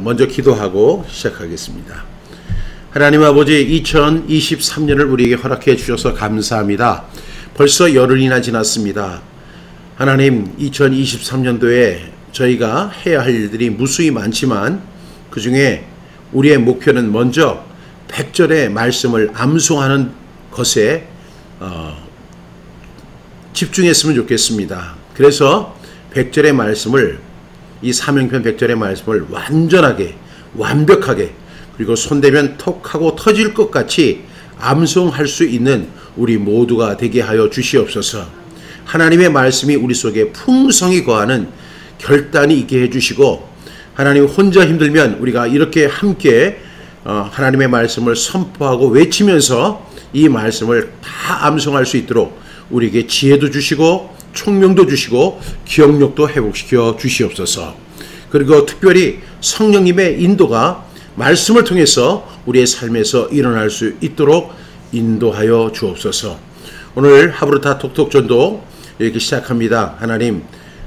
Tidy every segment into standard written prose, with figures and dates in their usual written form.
먼저 기도하고 시작하겠습니다. 하나님 아버지, 2023년을 우리에게 허락해 주셔서 감사합니다. 벌써 열흘이나 지났습니다. 하나님, 2023년도에 저희가 해야 할 일들이 무수히 많지만 그 중에 우리의 목표는 먼저 100절의 말씀을 암송하는 것에 집중했으면 좋겠습니다. 그래서 100절의 말씀을, 이 사명편 100절의 말씀을 완전하게, 완벽하게, 그리고 손대면 톡하고 터질 것 같이 암송할 수 있는 우리 모두가 되게 하여 주시옵소서. 하나님의 말씀이 우리 속에 풍성히 거하는 결단이 있게 해주시고, 하나님 혼자 힘들면 우리가 이렇게 함께 하나님의 말씀을 선포하고 외치면서 이 말씀을 다 암송할 수 있도록 우리에게 지혜도 주시고 총명도 주시고 기억력도 회복시켜 주시옵소서. 그리고 특별히 성령님의 인도가 말씀을 통해서 우리의 삶에서 일어날 수 있도록 인도하여 주옵소서. 오늘 하브르타 톡톡 전도 이렇게 시작합니다. 하나님,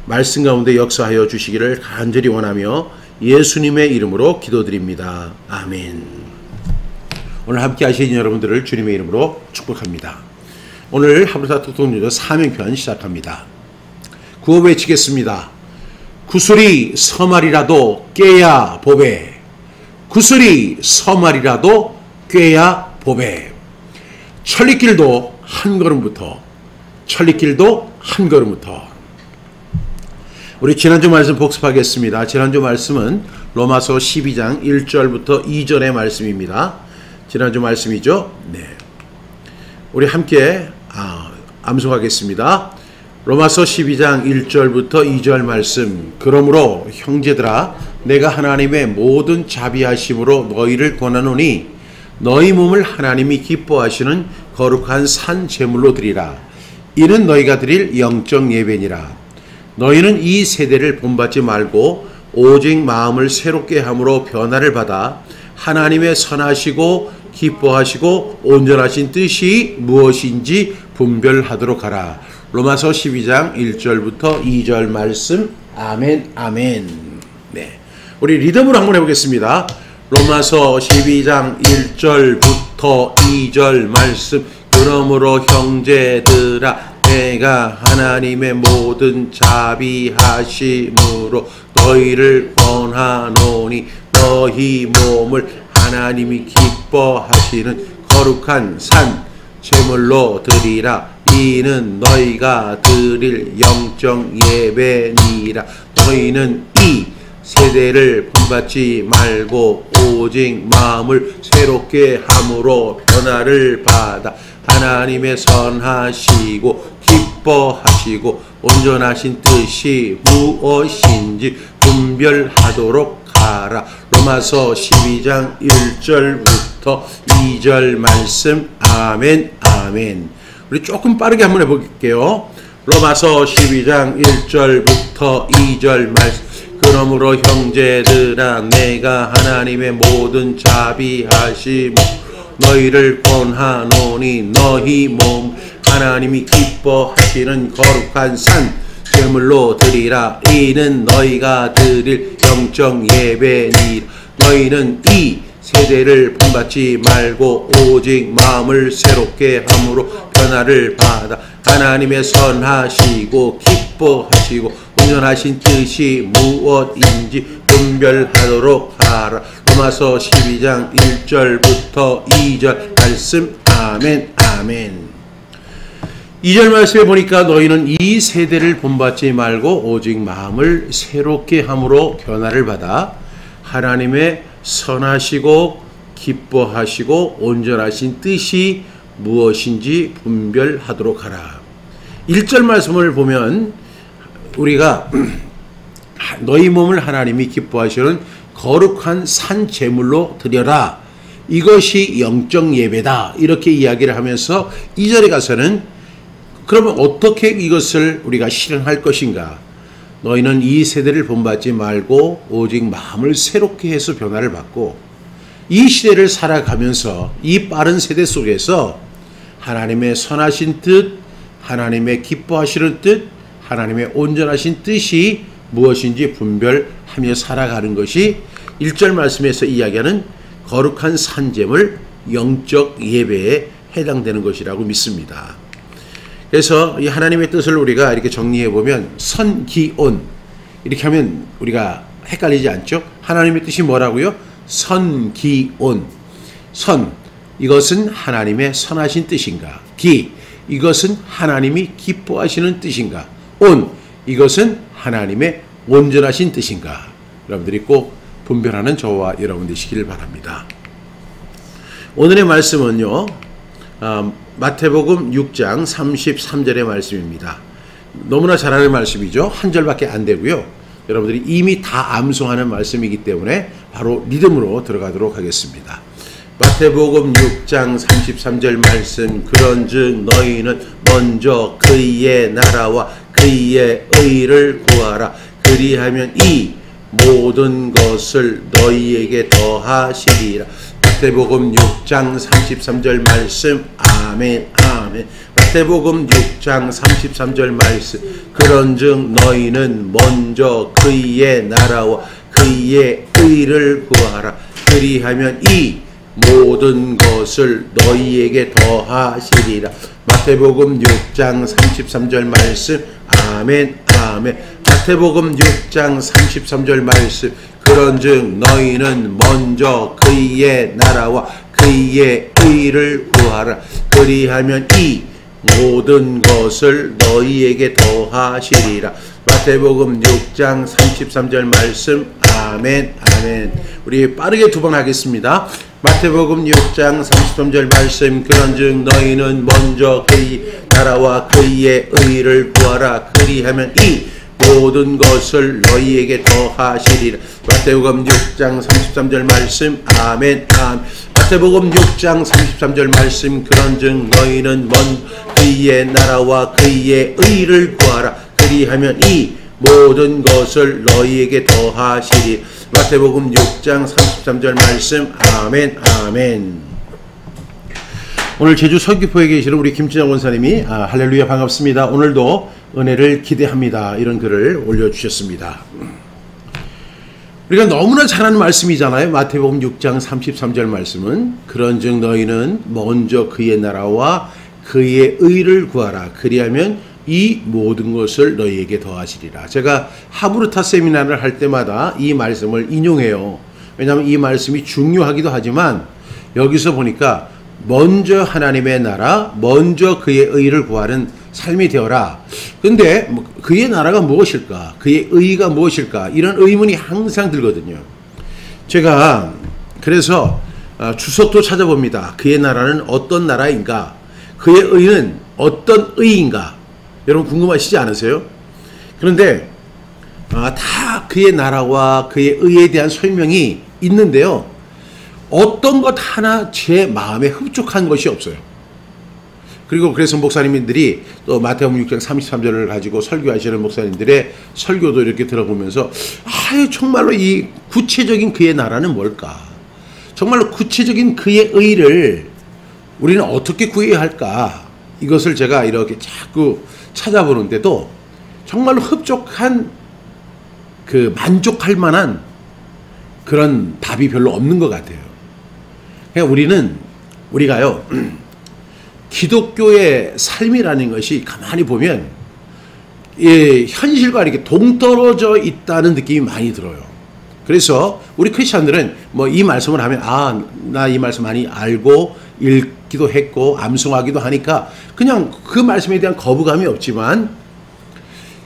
말씀 가운데 역사하여 주시기를 간절히 원하며 예수님의 이름으로 기도드립니다. 아멘. 오늘 함께 하시는 여러분들을 주님의 이름으로 축복합니다. 오늘 하브르타 톡톡 전도 사명편 시작합니다. 구호 외치겠습니다. 구슬이 서말이라도 깨야 보배. 구슬이 서말이라도 꿰야 보배. 천리길도 한 걸음부터, 천리길도 한 걸음부터. 우리 지난주 말씀 복습하겠습니다. 지난주 말씀은 로마서 12장 1절부터 2절의 말씀입니다. 지난주 말씀이죠. 네, 우리 함께 암송하겠습니다. 로마서 12장 1절부터 2절 말씀. 그러므로 형제들아, 내가 하나님의 모든 자비하심으로 너희를 권하노니 너희 몸을 하나님이 기뻐하시는 거룩한 산 제물로 드리라. 이는 너희가 드릴 영적 예배니라. 너희는 이 세대를 본받지 말고 오직 마음을 새롭게 함으로 변화를 받아 하나님의 선하시고 기뻐하시고 온전하신 뜻이 무엇인지 분별하도록 하라. 로마서 12장 1절부터 2절 말씀. 아멘, 아멘. 네, 우리 리듬으로 한번 해보겠습니다. 로마서 12장 1절부터 2절 말씀. 그러므로 형제들아, 내가 하나님의 모든 자비하심으로 너희를 권하노니 너희 몸을 하나님이 기뻐하시는 거룩한 산 제물로 드리라. 이는 너희가 드릴 영적 예배니라. 너희는 이 세대를 본받지 말고 오직 마음을 새롭게 함으로 변화를 받아 하나님의 선하시고 기뻐하시고 온전하신 뜻이 무엇인지 분별하도록 하라. 로마서 12장 1절부터 2절 말씀. 아멘, 아멘. 우리 조금 빠르게 한번 해볼게요. 로마서 12장 1절부터 2절 말씀. 그러므로 형제들아, 내가 하나님의 모든 자비하심 너희를 권하노니 너희 몸 하나님이 기뻐하시는 거룩한 산 제물로 드리라. 이는 너희가 드릴 영적 예배니라. 너희는 이 세대를 본받지 말고 오직 마음을 새롭게 함으로 변화를 받아 하나님의 선하시고 기뻐하시고 온전하신 뜻이 무엇인지 분별하도록 하라. 로마서 12장 1절부터 2절 말씀. 아멘, 아멘. 2절 말씀에 보니까 너희는 이 세대를 본받지 말고 오직 마음을 새롭게 함으로 변화를 받아 하나님의 선하시고 기뻐하시고 온전하신 뜻이 무엇인지 분별하도록 하라. 1절 말씀을 보면 우리가 너희 몸을 하나님이 기뻐하시는 거룩한 산 제물로 드려라. 이것이 영적 예배다. 이렇게 이야기를 하면서 2절에 가서는 그러면 어떻게 이것을 우리가 실현할 것인가? 너희는 이 세대를 본받지 말고 오직 마음을 새롭게 해서 변화를 받고 이 시대를 살아가면서 이 빠른 세대 속에서 하나님의 선하신 뜻, 하나님의 기뻐하시는 뜻, 하나님의 온전하신 뜻이 무엇인지 분별하며 살아가는 것이 1절 말씀에서 이야기하는 거룩한 산재물 영적 예배에 해당되는 것이라고 믿습니다. 그래서 이 하나님의 뜻을 우리가 이렇게 정리해 보면 선기온 이렇게 하면 우리가 헷갈리지 않죠? 하나님의 뜻이 뭐라고요? 선기온. 선, 이것은 하나님의 선하신 뜻인가? 기, 이것은 하나님이 기뻐하시는 뜻인가? 온, 이것은 하나님의 온전하신 뜻인가? 여러분들이 꼭 분별하는 저와 여러분 되시길 바랍니다. 오늘의 말씀은요, 마태복음 6장 33절의 말씀입니다. 너무나 잘 아는 말씀이죠. 한 절밖에 안 되고요. 여러분들이 이미 다 암송하는 말씀이기 때문에 바로 리듬으로 들어가도록 하겠습니다. 마태복음 6장 33절 말씀, 그런즉 너희는 먼저 그의 나라와 그의 의를 구하라. 그리하면 이 모든 것을 너희에게 더하시리라. 마태복음 6장 33절 말씀. 아멘 아멘. 마태복음 6장 33절 말씀, 그런즉 너희는 먼저 그의 나라와 그의 의를 구하라. 그리하면 이 모든 것을 너희에게 더하시리라. 마태복음 6장 33절 말씀. 아멘 아멘. 마태복음 6장 33절 말씀, 그런즉 너희는 먼저 그의 나라와 그의 의를 구하라. 그리하면 이 모든 것을 너희에게 더하시리라. 마태복음 6장 33절 말씀. 아멘 아멘. 우리 빠르게 두 번 하겠습니다. 마태복음 6장 33절 말씀, 그런즉 너희는 먼저 그의 나라와 그의 의를 구하라. 그리하면 이 모든 것을 너희에게 더하시리라. 마태복음 6장 33절 말씀. 아멘 아멘. 마태복음 6장 33절 말씀, 그런즉 너희는 먼저 그의 나라와 그의 의를 구하라. 그리하면 이 모든 것을 너희에게 더하시리. 마태복음 6장 33절 말씀. 아멘 아멘. 오늘 제주 서귀포에 계시는 우리 김진영 원사님이 할렐루야 반갑습니다. 오늘도 은혜를 기대합니다. 이런 글을 올려주셨습니다. 우리가 너무나 잘 아는 말씀이잖아요. 마태복음 6장 33절 말씀은, 그런즉 너희는 먼저 그의 나라와 그의 의를 구하라. 그리하면 이 모든 것을 너희에게 더하시리라. 제가 하브르타 세미나를 할 때마다 이 말씀을 인용해요. 왜냐하면 이 말씀이 중요하기도 하지만 여기서 보니까 먼저 하나님의 나라, 먼저 그의 의를 구하는 삶이 되어라. 근데 그의 나라가 무엇일까? 그의 의가 무엇일까? 이런 의문이 항상 들거든요. 제가 그래서 주석도 찾아봅니다. 그의 나라는 어떤 나라인가? 그의 의는 어떤 의인가? 여러분 궁금하시지 않으세요? 그런데 다 그의 나라와 그의 의에 대한 설명이 있는데요. 어떤 것 하나 제 마음에 흡족한 것이 없어요. 그리고 그래서 목사님들이 또 마태복음 6장 33절을 가지고 설교하시는 목사님들의 설교도 이렇게 들어보면서 정말로 이 구체적인 그의 나라는 뭘까? 정말로 구체적인 그의 의를 우리는 어떻게 구해야 할까? 이것을 제가 이렇게 자꾸 찾아보는데도 정말로 흡족한 만족할 만한 그런 답이 별로 없는 것 같아요. 그러니까 우리가요, 기독교의 삶이라는 것이 가만히 보면 현실과 이렇게 동떨어져 있다는 느낌이 많이 들어요. 그래서 우리 크리스찬들은 이 말씀을 하면 나 이 말씀 많이 알고 읽기도 했고 암송하기도 하니까 그냥 그 말씀에 대한 거부감이 없지만,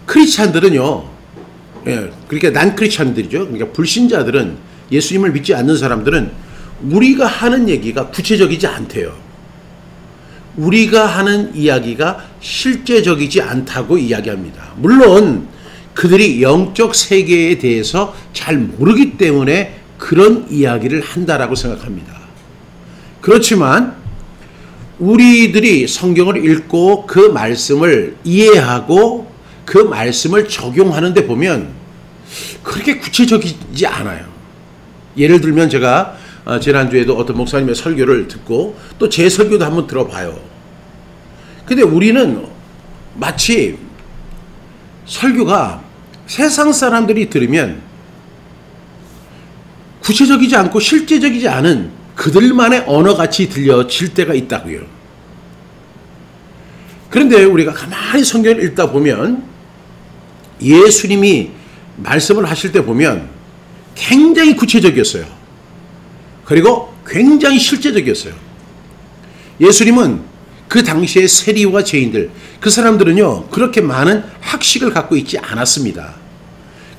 크리스찬들은요, 그러니까 난 크리스찬들이죠. 그러니까 불신자들은, 예수님을 믿지 않는 사람들은 우리가 하는 얘기가 구체적이지 않대요. 우리가 하는 이야기가 실제적이지 않다고 이야기합니다. 물론 그들이 영적 세계에 대해서 잘 모르기 때문에 그런 이야기를 한다라고 생각합니다. 그렇지만 우리들이 성경을 읽고 그 말씀을 이해하고 그 말씀을 적용하는 데 보면 그렇게 구체적이지 않아요. 예를 들면 제가 지난주에도 어떤 목사님의 설교를 듣고 또 제 설교도 한번 들어봐요. 근데 우리는 마치 설교가 세상 사람들이 들으면 구체적이지 않고 실제적이지 않은 그들만의 언어같이 들려질 때가 있다고요. 그런데 우리가 가만히 성경을 읽다 보면 예수님이 말씀을 하실 때 보면 굉장히 구체적이었어요. 그리고 굉장히 실제적이었어요. 예수님은 그 당시의 세리와 죄인들, 그 사람들은요 그렇게 많은 학식을 갖고 있지 않았습니다.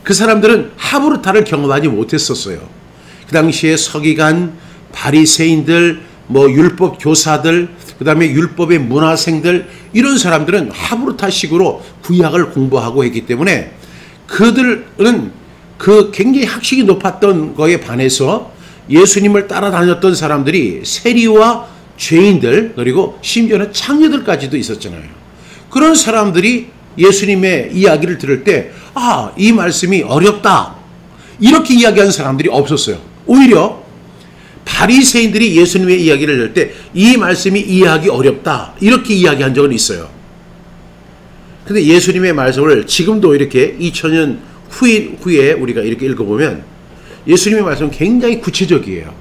그 사람들은 하브르타를 경험하지 못했었어요. 그 당시에 서기관, 바리새인들, 율법 교사들, 그 다음에 율법의 문화생들, 이런 사람들은 하브르타식으로 구약을 공부하고 했기 때문에 그들은 그 굉장히 학식이 높았던 거에 반해서 예수님을 따라다녔던 사람들이 세리와 죄인들, 그리고 심지어는 창녀들까지도 있었잖아요. 그런 사람들이 예수님의 이야기를 들을 때 이 말씀이 어렵다, 이렇게 이야기하는 사람들이 없었어요. 오히려 바리새인들이 예수님의 이야기를 들을 때 이 말씀이 이해하기 어렵다, 이렇게 이야기한 적은 있어요. 근데 예수님의 말씀을 지금도 이렇게 2000년 후에 우리가 이렇게 읽어보면 예수님의 말씀은 굉장히 구체적이에요.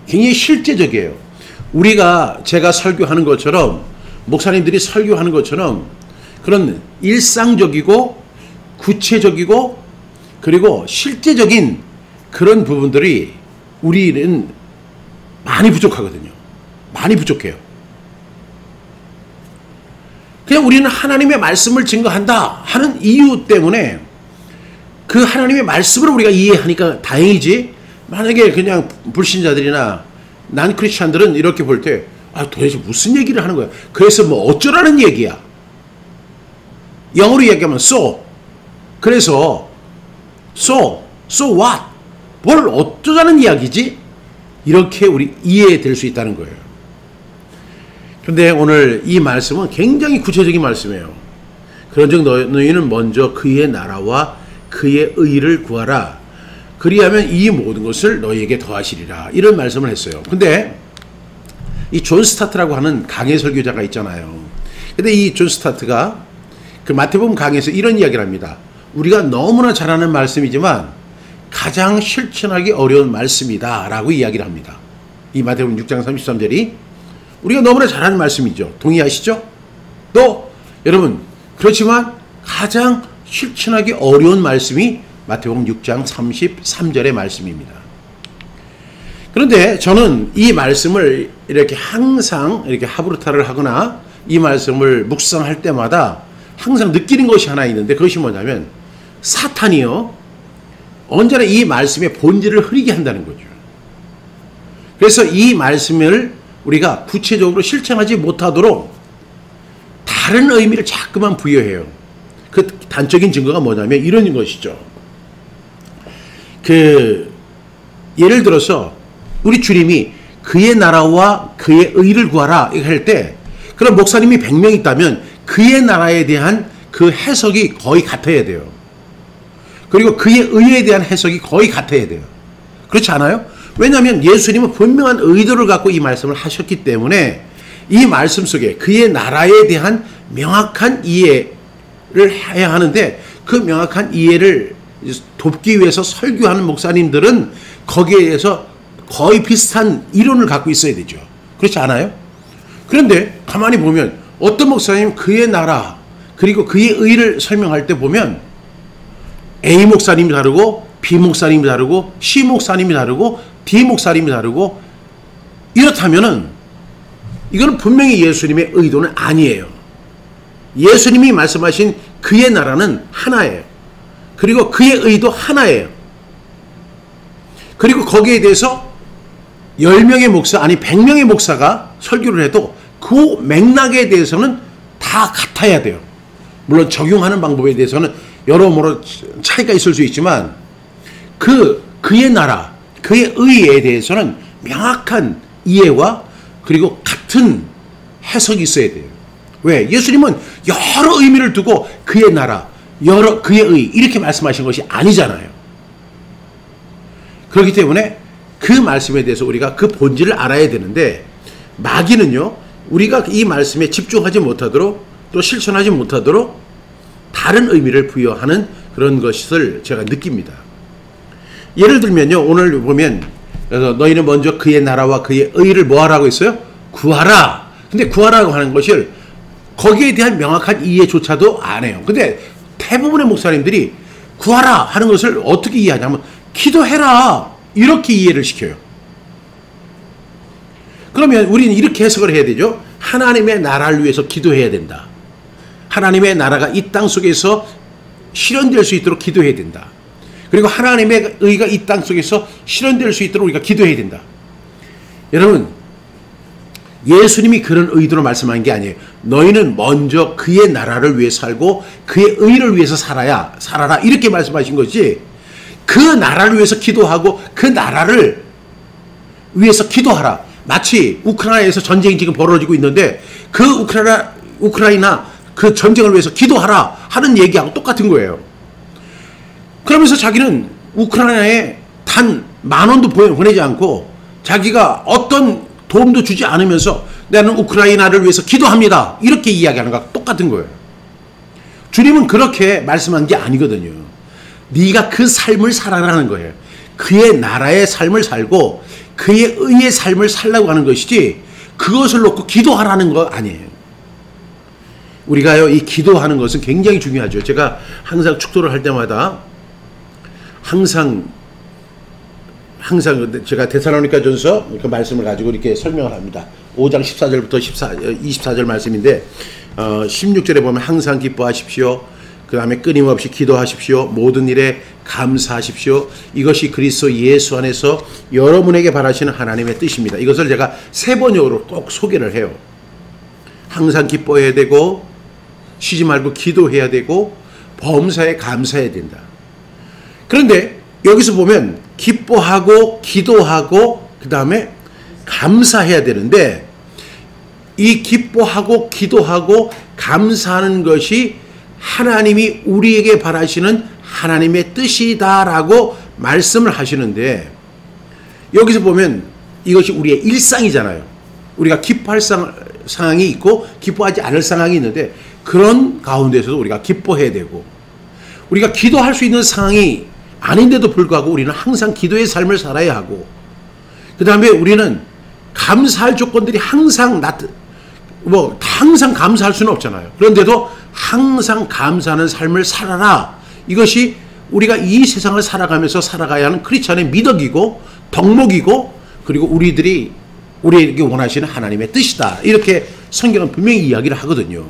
굉장히 실제적이에요. 제가 설교하는 것처럼, 목사님들이 설교하는 것처럼 그런 일상적이고 구체적이고 그리고 실제적인 그런 부분들이 우리는 많이 부족하거든요. 많이 부족해요. 그냥 우리는 하나님의 말씀을 증거한다 하는 이유 때문에 그 하나님의 말씀을 우리가 이해하니까 다행이지, 만약에 그냥 불신자들이나 난 크리스찬들은 이렇게 볼 때 도대체 무슨 얘기를 하는 거야? 그래서 어쩌라는 얘기야? 영어로 얘기하면 so. 그래서 so what? 뭘 어쩌자는 이야기지? 이렇게 우리 이해될 수 있다는 거예요. 그런데 오늘 이 말씀은 굉장히 구체적인 말씀이에요. 그런즉 너희는 먼저 그의 나라와 그의 의를 구하라. 그리하면 이 모든 것을 너희에게 더하시리라. 이런 말씀을 했어요. 근데 이 존 스타트라고 하는 강해 설교자가 있잖아요. 근데 이 존 스타트가 그 마태복음 강해에서 이런 이야기를 합니다. 우리가 너무나 잘 아는 말씀이지만 가장 실천하기 어려운 말씀이다 라고 이야기를 합니다. 이 마태복음 6장 33절이 우리가 너무나 잘 아는 말씀이죠. 동의하시죠? 또 여러분, 그렇지만 가장 실천하기 어려운 말씀이 마태복음 6장 33절의 말씀입니다. 그런데 저는 이 말씀을 이렇게 항상 이렇게 하브르타를 하거나 이 말씀을 묵상할 때마다 항상 느끼는 것이 하나 있는데, 그것이 뭐냐면 사탄이요 언제나 이 말씀의 본질을 흐리게 한다는 거죠. 그래서 이 말씀을 우리가 구체적으로 실천하지 못하도록 다른 의미를 자꾸만 부여해요. 그 단적인 증거가 뭐냐면 이런 것이죠. 예를 들어서 우리 주님이 그의 나라와 그의 의를 구하라 할 때, 그럼 목사님이 100명 있다면 그의 나라에 대한 그 해석이 거의 같아야 돼요. 그리고 그의 의에 대한 해석이 거의 같아야 돼요. 그렇지 않아요? 왜냐하면 예수님은 분명한 의도를 갖고 이 말씀을 하셨기 때문에 이 말씀 속에 그의 나라에 대한 명확한 이해를 해야 하는데, 그 명확한 이해를 돕기 위해서 설교하는 목사님들은 거기에 대해서 거의 비슷한 이론을 갖고 있어야 되죠. 그렇지 않아요? 그런데 가만히 보면 어떤 목사님은 그의 나라 그리고 그의 의를 설명할 때 보면 A 목사님이 다르고 B 목사님이 다르고 C 목사님이 다르고 D 목사님이 다르고, 이렇다면은 이거는 분명히 예수님의 의도는 아니에요. 예수님이 말씀하신 그의 나라는 하나예요. 그리고 그의 의도 하나예요. 그리고 거기에 대해서 10명의 목사, 아니 100명의 목사가 설교를 해도 그 맥락에 대해서는 다 같아야 돼요. 물론 적용하는 방법에 대해서는 여러모로 차이가 있을 수 있지만 그의 나라, 그의 의에 대해서는 명확한 이해와 그리고 같은 해석이 있어야 돼요. 왜? 예수님은 여러 의미를 두고 그의 나라, 그의 의 이렇게 말씀하신 것이 아니잖아요. 그렇기 때문에 그 말씀에 대해서 우리가 그 본질을 알아야 되는데, 마귀는요 우리가 이 말씀에 집중하지 못하도록 또 실천하지 못하도록 다른 의미를 부여하는 그런 것을 제가 느낍니다. 예를 들면요, 오늘 보면 그래서 너희는 먼저 그의 나라와 그의 의를 뭐 하라고 했어요? 구하라. 근데 구하라고 하는 것을 거기에 대한 명확한 이해조차도 안 해요. 근데 대부분의 목사님들이 구하라 하는 것을 어떻게 이해하냐면 기도해라 이렇게 이해를 시켜요. 그러면 우리는 이렇게 해석을 해야 되죠. 하나님의 나라를 위해서 기도해야 된다. 하나님의 나라가 이 땅 속에서 실현될 수 있도록 기도해야 된다. 그리고 하나님의 의가 이 땅 속에서 실현될 수 있도록 우리가 기도해야 된다. 여러분, 예수님이 그런 의도로 말씀한 게 아니에요. 너희는 먼저 그의 나라를 위해 살고 그의 의를 위해서 살아라 이렇게 말씀하신 거지. 그 나라를 위해서 기도하고 그 나라를 위해서 기도하라. 마치 우크라이나에서 전쟁이 지금 벌어지고 있는데 그 우크라이나 그 전쟁을 위해서 기도하라 하는 얘기하고 똑같은 거예요. 그러면서 자기는 우크라이나에 단 10,000원도 보내지 않고 자기가 어떤 도움도 주지 않으면서 나는 우크라이나를 위해서 기도합니다. 이렇게 이야기하는 거랑 똑같은 거예요. 주님은 그렇게 말씀한 게 아니거든요. 네가 그 삶을 살아라는 거예요. 그의 나라의 삶을 살고 그의 의의 삶을 살라고 하는 것이지 그것을 놓고 기도하라는 거 아니에요. 우리가요, 이 기도하는 것은 굉장히 중요하죠. 제가 항상 축도를 할 때마다 항상 제가 데살로니가전서 그 말씀을 가지고 이렇게 설명을 합니다. 5장 14절부터 24절 말씀인데 16절에 보면 항상 기뻐하십시오. 그 다음에 끊임없이 기도하십시오. 모든 일에 감사하십시오. 이것이 그리스도 예수 안에서 여러분에게 바라시는 하나님의 뜻입니다. 이것을 제가 3번역으로 꼭 소개를 해요. 항상 기뻐해야 되고 쉬지 말고 기도해야 되고 범사에 감사해야 된다. 그런데 여기서 보면 기뻐하고 기도하고 그 다음에 감사해야 되는데 이 기뻐하고 기도하고 감사하는 것이 하나님이 우리에게 바라시는 하나님의 뜻이다라고 말씀을 하시는데 여기서 보면 이것이 우리의 일상이잖아요. 우리가 기뻐할 상황이 있고 기뻐하지 않을 상황이 있는데 그런 가운데서도 우리가 기뻐해야 되고 우리가 기도할 수 있는 상황이 아닌데도 불구하고 우리는 항상 기도의 삶을 살아야 하고 그 다음에 우리는 감사할 조건들이 항상 항상 감사할 수는 없잖아요. 그런데도 항상 감사하는 삶을 살아라. 이것이 우리가 이 세상을 살아가면서 살아가야 하는 크리스찬의 미덕이고 덕목이고 그리고 우리에게 원하시는 하나님의 뜻이다. 이렇게 성경은 분명히 이야기를 하거든요.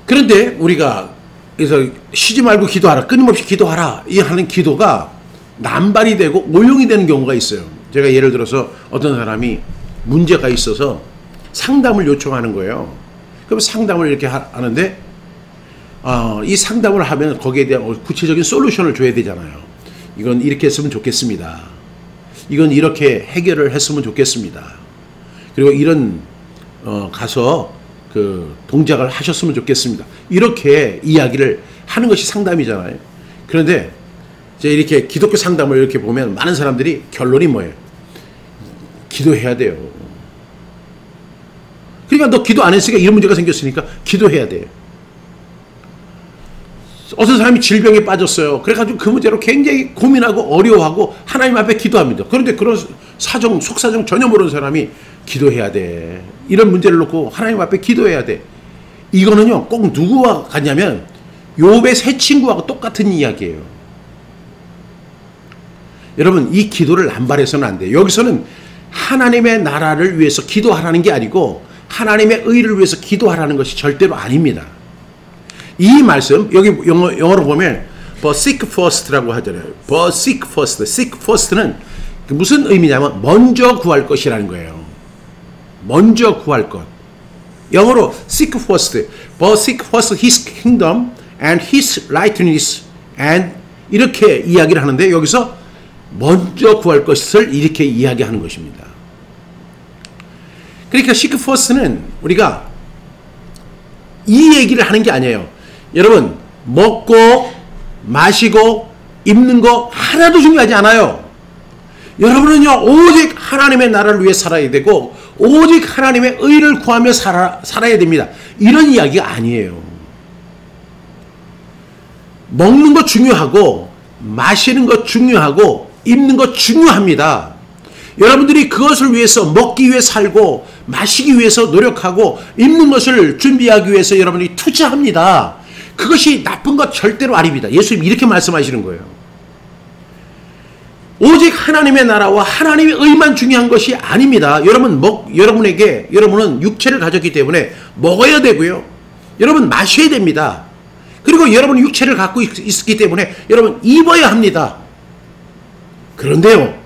그런데 우리가 그래서 쉬지 말고 기도하라, 끊임없이 기도하라 이 하는 기도가 남발이 되고 오용이 되는 경우가 있어요. 제가 예를 들어서 어떤 사람이 문제가 있어서 상담을 요청하는 거예요. 그럼 상담을 이렇게 하는데 이 상담을 하면 거기에 대한 구체적인 솔루션을 줘야 되잖아요. 이건 이렇게 했으면 좋겠습니다. 이건 이렇게 해결을 했으면 좋겠습니다. 그리고 이런 가서 그 동작을 하셨으면 좋겠습니다. 이렇게 이야기를 하는 것이 상담이잖아요. 그런데 이제 이렇게 기독교 상담을 이렇게 보면 많은 사람들이 결론이 뭐예요? 기도해야 돼요. 그러니까 너 기도 안 했으니까 이런 문제가 생겼으니까 기도해야 돼요. 어떤 사람이 질병에 빠졌어요. 그래가지고 그 문제로 굉장히 고민하고 어려워하고 하나님 앞에 기도합니다. 그런데 그런 속사정 전혀 모르는 사람이 기도해야 돼. 이런 문제를 놓고 하나님 앞에 기도해야 돼. 이거는요, 꼭 누구와 같냐면 욥의 세 친구하고 똑같은 이야기예요. 여러분, 이 기도를 남발해서는 안 돼요. 여기서는 하나님의 나라를 위해서 기도하라는 게 아니고 하나님의 의를 위해서 기도하라는 것이 절대로 아닙니다. 이 말씀 여기 영어로 보면 but seek first라고 하잖아요. but seek first. seek first는 무슨 의미냐면 먼저 구할 것이라는 거예요. 먼저 구할 것. 영어로 seek first. but seek first his kingdom and his righteousness and 이렇게 이야기를 하는데 여기서 먼저 구할 것을 이렇게 이야기하는 것입니다. 그러니까 seek first는 우리가 이 얘기를 하는 게 아니에요. 여러분, 먹고 마시고 입는 거 하나도 중요하지 않아요. 여러분은요, 오직 하나님의 나라를 위해 살아야 되고 오직 하나님의 의를 구하며 살아야 됩니다. 이런 이야기가 아니에요. 먹는 거 중요하고 마시는 것 중요하고 입는 것 중요합니다. 여러분들이 그것을 위해서 먹기 위해 살고 마시기 위해서 노력하고 입는 것을 준비하기 위해서 여러분이 투자합니다. 그것이 나쁜 것 절대로 아닙니다. 예수님 이렇게 말씀하시는 거예요. 오직 하나님의 나라와 하나님의 의만 중요한 것이 아닙니다. 여러분은 육체를 가졌기 때문에 먹어야 되고요. 여러분 마셔야 됩니다. 그리고 여러분은 육체를 갖고 있기 때문에 여러분 입어야 합니다. 그런데요,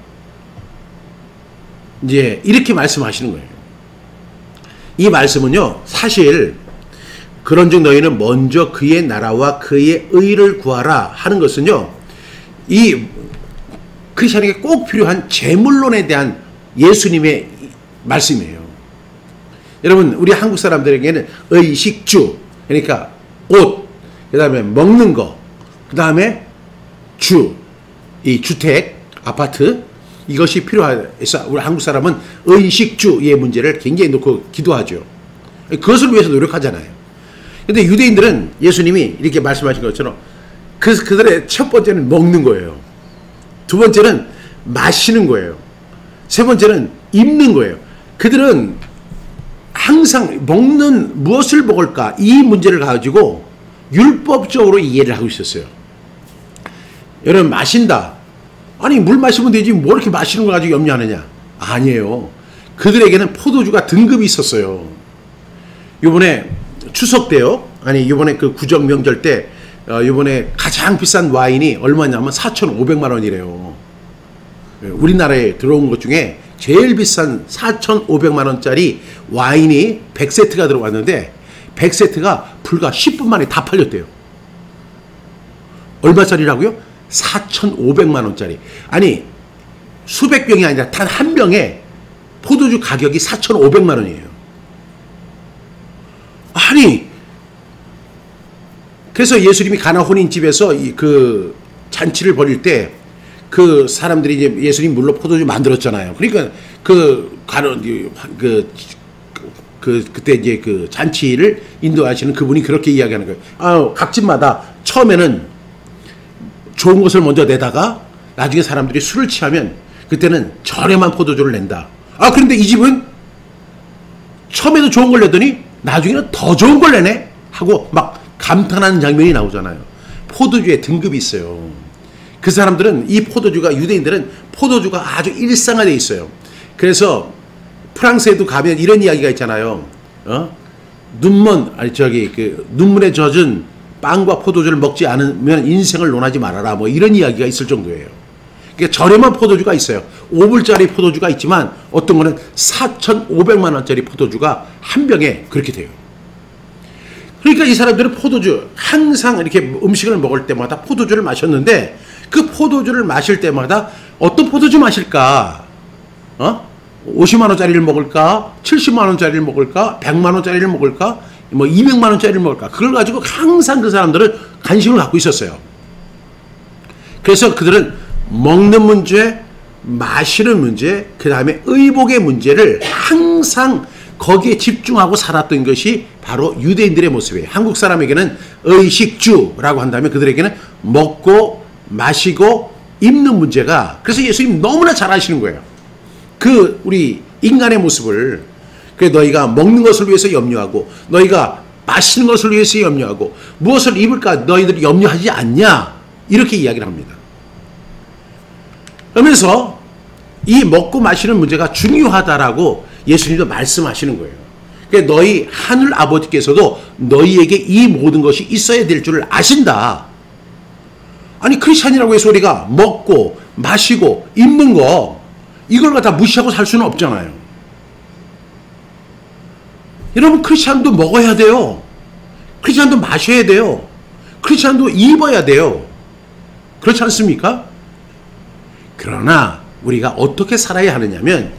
이제 이렇게 말씀하시는 거예요. 이 말씀은요, 사실 그런즉 너희는 먼저 그의 나라와 그의 의를 구하라 하는 것은요, 이 크리스천에게 꼭 필요한 재물론에 대한 예수님의 말씀이에요. 여러분, 우리 한국 사람들에게는 의식주, 그러니까 옷, 그 다음에 먹는 거, 그 다음에 이 주택, 아파트, 이것이 필요해서 우리 한국 사람은 의식주의 문제를 굉장히 놓고 기도하죠. 그것을 위해서 노력하잖아요. 근데 유대인들은 예수님이 이렇게 말씀하신 것처럼 그들의 첫 번째는 먹는 거예요. 두 번째는 마시는 거예요. 세 번째는 입는 거예요. 그들은 항상 무엇을 먹을까 이 문제를 가지고 율법적으로 이해를 하고 있었어요. 여러분, 마신다. 아니, 물 마시면 되지 뭐 이렇게 마시는 거 가지고 염려하느냐. 아니에요. 그들에게는 포도주가 등급이 있었어요. 요번에 추석 때요. 아니, 요번에 그 구정 명절 때 요번에 가장 비싼 와인이 얼마냐면 4,500만 원이래요. 우리나라에 들어온 것 중에 제일 비싼 4,500만 원짜리 와인이 100세트가 들어왔는데 100세트가 불과 10분 만에 다 팔렸대요. 얼마짜리라고요? 4,500만 원짜리. 아니, 수백 병이 아니라 단 한 병에 포도주 가격이 4,500만 원이에요. 아니, 그래서 예수님이 가나 혼인집에서 그 잔치를 벌일 때 그 사람들이 이제 예수님 물로 포도주 만들었잖아요. 그러니까 그때 이제 그 잔치를 인도하시는 그분이 그렇게 이야기하는 거예요. 각 집마다 처음에는 좋은 것을 먼저 내다가 나중에 사람들이 술을 취하면 그때는 저렴한 포도주를 낸다. 그런데 이 집은 처음에도 좋은 걸 내더니 나중에는 더 좋은 걸 내네 하고 막 감탄하는 장면이 나오잖아요. 포도주에 등급이 있어요. 그 사람들은 유대인들은 포도주가 아주 일상화되어 있어요. 그래서 프랑스에도 가면 이런 이야기가 있잖아요. 눈물에 젖은 빵과 포도주를 먹지 않으면 인생을 논하지 말아라. 뭐 이런 이야기가 있을 정도예요. 그러니까 저렴한 포도주가 있어요. 5불짜리 포도주가 있지만 어떤 거는 4,500만 원짜리 포도주가 한 병에 그렇게 돼요. 그러니까 이 사람들은 포도주, 항상 이렇게 음식을 먹을 때마다 포도주를 마셨는데 그 포도주를 마실 때마다 어떤 포도주 마실까? 50만 원짜리를 먹을까? 70만 원짜리를 먹을까? 100만 원짜리를 먹을까? 뭐 200만 원짜리를 먹을까? 그걸 가지고 항상 그 사람들은 관심을 갖고 있었어요. 그래서 그들은 먹는 문제, 마시는 문제, 그 다음에 의복의 문제를 항상 거기에 집중하고 살았던 것이 바로 유대인들의 모습이에요. 한국 사람에게는 의식주라고 한다면 그들에게는 먹고 마시고 입는 문제가, 그래서 예수님 너무나 잘 아시는 거예요. 우리 인간의 모습을. 그래, 너희가 먹는 것을 위해서 염려하고 너희가 마시는 것을 위해서 염려하고 무엇을 입을까 너희들이 염려하지 않냐, 이렇게 이야기를 합니다. 그러면서 이 먹고 마시는 문제가 중요하다라고 예수님도 말씀하시는 거예요. 그러니까 너희 하늘 아버지께서도 너희에게 이 모든 것이 있어야 될 줄을 아신다. 아니, 크리스찬이라고 해서 우리가 먹고 마시고 입는 거 이걸 갖다 무시하고 살 수는 없잖아요. 여러분, 크리스찬도 먹어야 돼요. 크리스찬도 마셔야 돼요. 크리스찬도 입어야 돼요. 그렇지 않습니까? 그러나 우리가 어떻게 살아야 하느냐면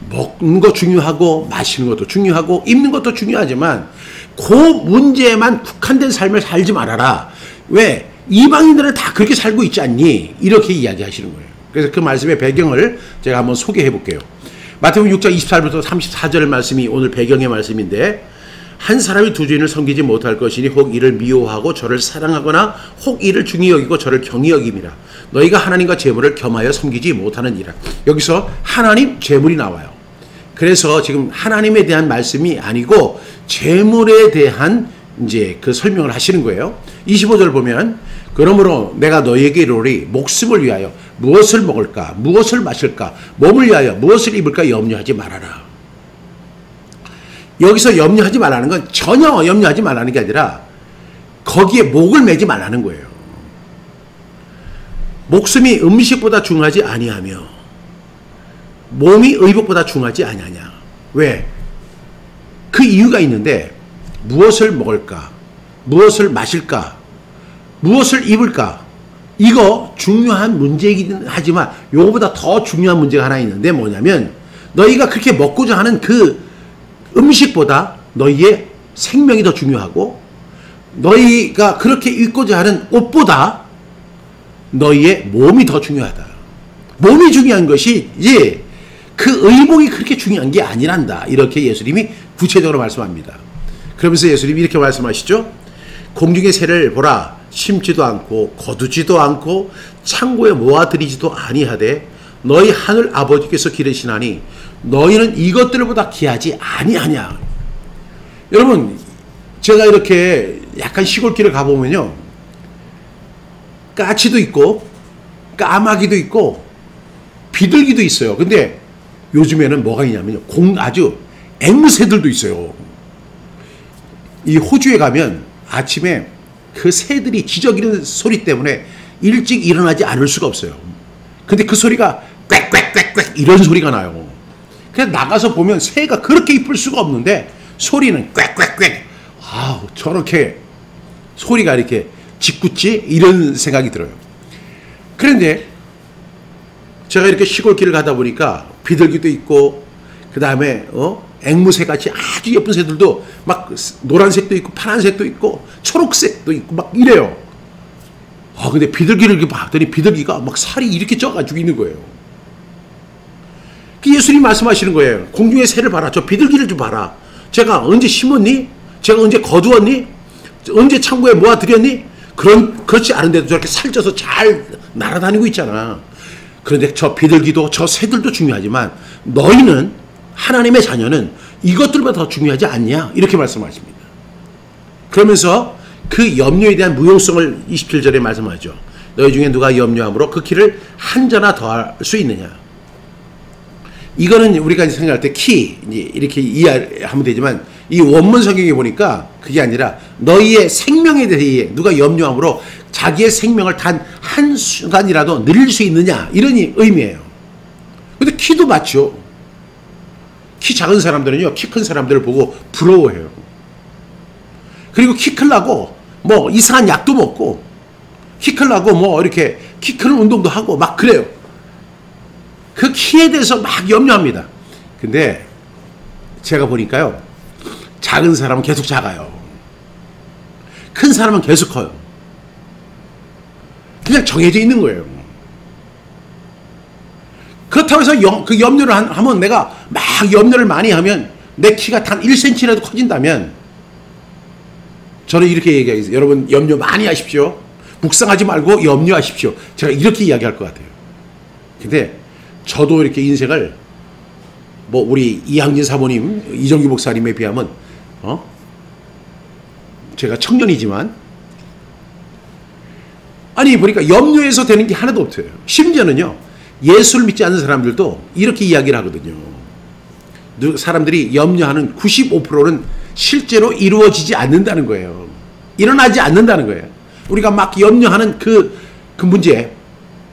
먹는 거 중요하고 마시는 것도 중요하고 입는 것도 중요하지만 그 문제에만 국한된 삶을 살지 말아라. 왜? 이방인들은 다 그렇게 살고 있지 않니? 이렇게 이야기하시는 거예요. 그래서 그 말씀의 배경을 제가 한번 소개해 볼게요. 마태복음 6장 24절부터 34절 말씀이 오늘 배경의 말씀인데, 한 사람이 두 주인을 섬기지 못할 것이니 혹 이를 미워하고 저를 사랑하거나 혹 이를 중히 여기고 저를 경히 여김이라. 너희가 하나님과 재물을 겸하여 섬기지 못하느니라. 여기서 하나님, 재물이 나와요. 그래서 지금 하나님에 대한 말씀이 아니고 재물에 대한 이제 그 설명을 하시는 거예요. 25절 보면 그러므로 내가 너희에게 이르노니 목숨을 위하여 무엇을 먹을까 무엇을 마실까 몸을 위하여 무엇을 입을까 염려하지 말아라. 여기서 염려하지 말라는 건 전혀 염려하지 말라는 게 아니라 거기에 목을 매지 말라는 거예요. 목숨이 음식보다 중요하지 아니하며 몸이 의복보다 중요하지 아니하냐. 왜? 그 이유가 있는데 무엇을 먹을까 무엇을 마실까 무엇을 입을까 이거 중요한 문제이긴 하지만 요거보다 더 중요한 문제가 하나 있는데 뭐냐면 너희가 그렇게 먹고자 하는 그 음식보다 너희의 생명이 더 중요하고 너희가 그렇게 입고자 하는 옷보다 너희의 몸이 더 중요하다. 몸이 중요한 것이 이제 그 의복이 그렇게 중요한 게 아니란다. 이렇게 예수님이 구체적으로 말씀합니다. 그러면서 예수님이 이렇게 말씀하시죠. 공중의 새를 보라. 심지도 않고 거두지도 않고 창고에 모아들이지도 아니하되 너희 하늘 아버지께서 기르시나니 너희는 이것들보다 귀하지 아니하냐. 여러분 제가 이렇게 약간 시골길을 가보면요 까치도 있고 까마귀도 있고 비둘기도 있어요. 근데 요즘에는 뭐가 있냐면요 아주 앵무새들도 있어요. 이 호주에 가면 아침에 그 새들이 지저귀는 소리 때문에 일찍 일어나지 않을 수가 없어요. 근데 그 소리가 꽥꽥꽥꽥 이런 소리가 나요. 그냥 나가서 보면 새가 그렇게 이쁠 수가 없는데 소리는 꽥꽥꽥. 아우 저렇게 소리가 이렇게 짓궂지? 이런 생각이 들어요. 그런데 제가 이렇게 시골길을 가다 보니까 비둘기도 있고 그 다음에 앵무새같이 아주 예쁜 새들도 막 노란색도 있고 파란색도 있고 초록색도 있고 막 이래요. 근데 비둘기를 이렇게 봤더니 비둘기가 막 살이 이렇게 쪄가지고 있는 거예요. 예수님 말씀하시는 거예요. 공중의 새를 봐라. 저 비둘기를 좀 봐라. 제가 언제 심었니? 제가 언제 거두었니? 언제 창고에 모아들였니? 그렇지 않은데도 저렇게 살쪄서 잘 날아다니고 있잖아. 그런데 저 비둘기도 저 새들도 중요하지만 너희는 하나님의 자녀는 이것들보다 더 중요하지 않냐? 이렇게 말씀하십니다. 그러면서 그 염려에 대한 무용성을 27절에 말씀하죠. 너희 중에 누가 염려함으로 그 키를 한 자나 더할 수 있느냐? 이거는 우리가 생각할 때 키 이렇게 이해하면 되지만 이 원문 성경에 보니까 그게 아니라 너희의 생명에 대해 누가 염려함으로 자기의 생명을 단 한순간이라도 늘릴 수 있느냐 이런 의미예요. 근데 키도 맞죠. 키 작은 사람들은요 키 큰 사람들을 보고 부러워해요. 그리고 키 크려고 뭐 이상한 약도 먹고 키 크려고 뭐 이렇게 키 크는 운동도 하고 막 그래요. 그 키에 대해서 막 염려합니다. 근데 제가 보니까요 작은 사람은 계속 작아요. 큰 사람은 계속 커요. 그냥 정해져 있는 거예요. 그렇다고 해서 그 염려를 하면 내가 막 염려를 많이 하면 내 키가 단 1cm라도 커진다면 저는 이렇게 얘기하겠어요. 여러분 염려 많이 하십시오. 묵상하지 말고 염려하십시오. 제가 이렇게 이야기할 것 같아요. 근데 저도 이렇게 인생을 뭐 우리 이항진 사모님, 이정규 목사님에 비하면 제가 청년이지만 아니 보니까 염려해서 되는 게 하나도 없어요. 심지어는요 예수를 믿지 않는 사람들도 이렇게 이야기를 하거든요. 사람들이 염려하는 95%는 실제로 이루어지지 않는다는 거예요. 일어나지 않는다는 거예요. 우리가 막 염려하는 그 문제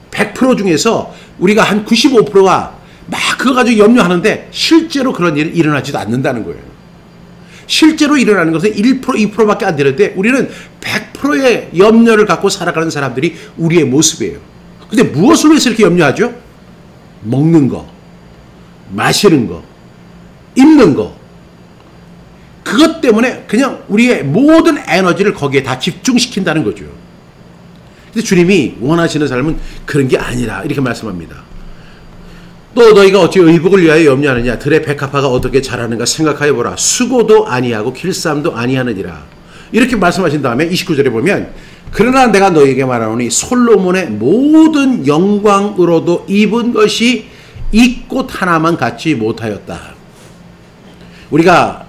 100% 중에서 우리가 한 95%가 막 그거 가지고 염려하는데 실제로 그런 일은 일어나지도 않는다는 거예요. 실제로 일어나는 것은 1% 2%밖에 안 되는데 우리는 100%의 염려를 갖고 살아가는 사람들이 우리의 모습이에요. 근데 무엇을 위해서 이렇게 염려하죠? 먹는 거, 마시는 거, 입는 거. 그것 때문에 그냥 우리의 모든 에너지를 거기에 다 집중시킨다는 거죠. 근데 주님이 원하시는 삶은 그런 게 아니라 이렇게 말씀합니다. 또 너희가 어찌 의복을 위하여 염려하느냐. 들의 백합화가 어떻게 자라는가 생각하여 보라. 수고도 아니하고 길쌈도 아니하느니라. 이렇게 말씀하신 다음에 29절에 보면 그러나 내가 너희에게 말하노니 솔로몬의 모든 영광으로도 입은 것이 이 꽃 하나만 갖지 못하였다. 우리가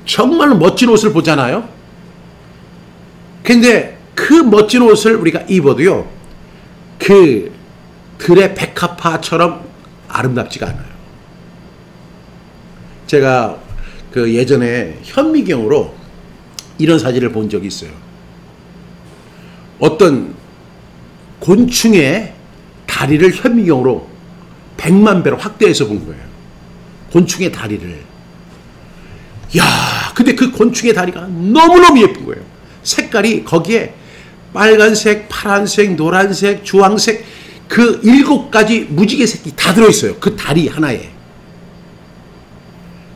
정말 멋진 옷을 보잖아요. 근데 그 멋진 옷을 우리가 입어도요, 그 들의 백합화처럼 아름답지가 않아요. 제가 그 예전에 현미경으로 이런 사진을 본 적이 있어요. 어떤 곤충의 다리를 현미경으로 100만 배로 확대해서 본 거예요. 곤충의 다리를. 야, 근데 그 곤충의 다리가 너무너무 예쁜 거예요. 색깔이 거기에 빨간색, 파란색, 노란색, 주황색 그 7가지 무지개 색이 다 들어있어요. 그 다리 하나에.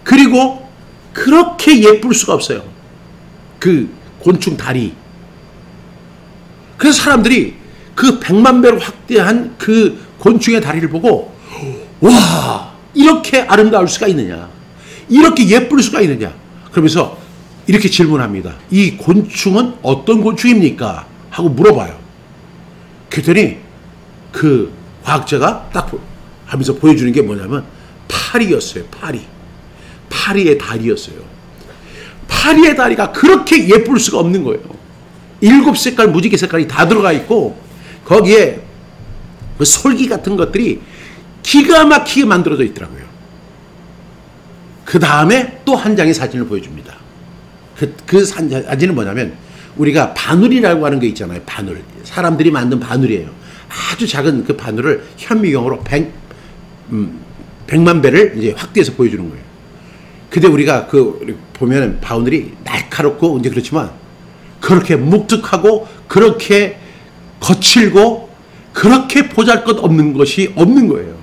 그리고 그렇게 예쁠 수가 없어요. 그 곤충 다리. 그래서 사람들이 그 100만 배로 확대한 그 곤충의 다리를 보고 와, 이렇게 아름다울 수가 있느냐, 이렇게 예쁠 수가 있느냐 그러면서 이렇게 질문합니다. 이 곤충은 어떤 곤충입니까? 하고 물어봐요. 그랬더니 그 과학자가 딱 하면서 보여주는 게 뭐냐면 파리였어요. 파리의 다리였어요. 파리의 다리가 그렇게 예쁠 수가 없는 거예요. 7색깔 무지개 색깔이 다 들어가 있고 거기에 그 솔기 같은 것들이 기가 막히게 만들어져 있더라고요. 그 다음에 또 한 장의 사진을 보여줍니다. 그 사진은 뭐냐면 우리가 바늘이라고 하는 게 있잖아요. 바늘. 사람들이 만든 바늘이에요. 아주 작은 그 바늘을 현미경으로 100만 배를 이제 확대해서 보여주는 거예요. 근데 우리가 그 보면은 바늘이 날카롭고 이제 그렇지만 그렇게 묵직하고 그렇게 거칠고 그렇게 보잘것없는 것이 없는 거예요.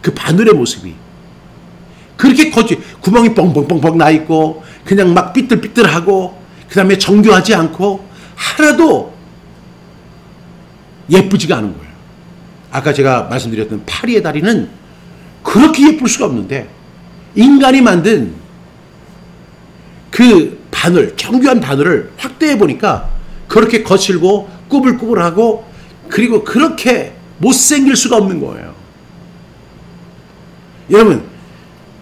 그 바늘의 모습이 그렇게 구멍이 뻥뻥뻥뻥 나 있고 그냥 막 삐뚤삐뚤하고 그 다음에 정교하지 않고 하나도 예쁘지가 않은 거예요. 아까 제가 말씀드렸던 파리의 다리는 그렇게 예쁠 수가 없는데 인간이 만든 그 바늘, 정교한 바늘을 확대해 보니까 그렇게 거칠고 꾸불꾸불하고 그리고 그렇게 못생길 수가 없는 거예요. 여러분,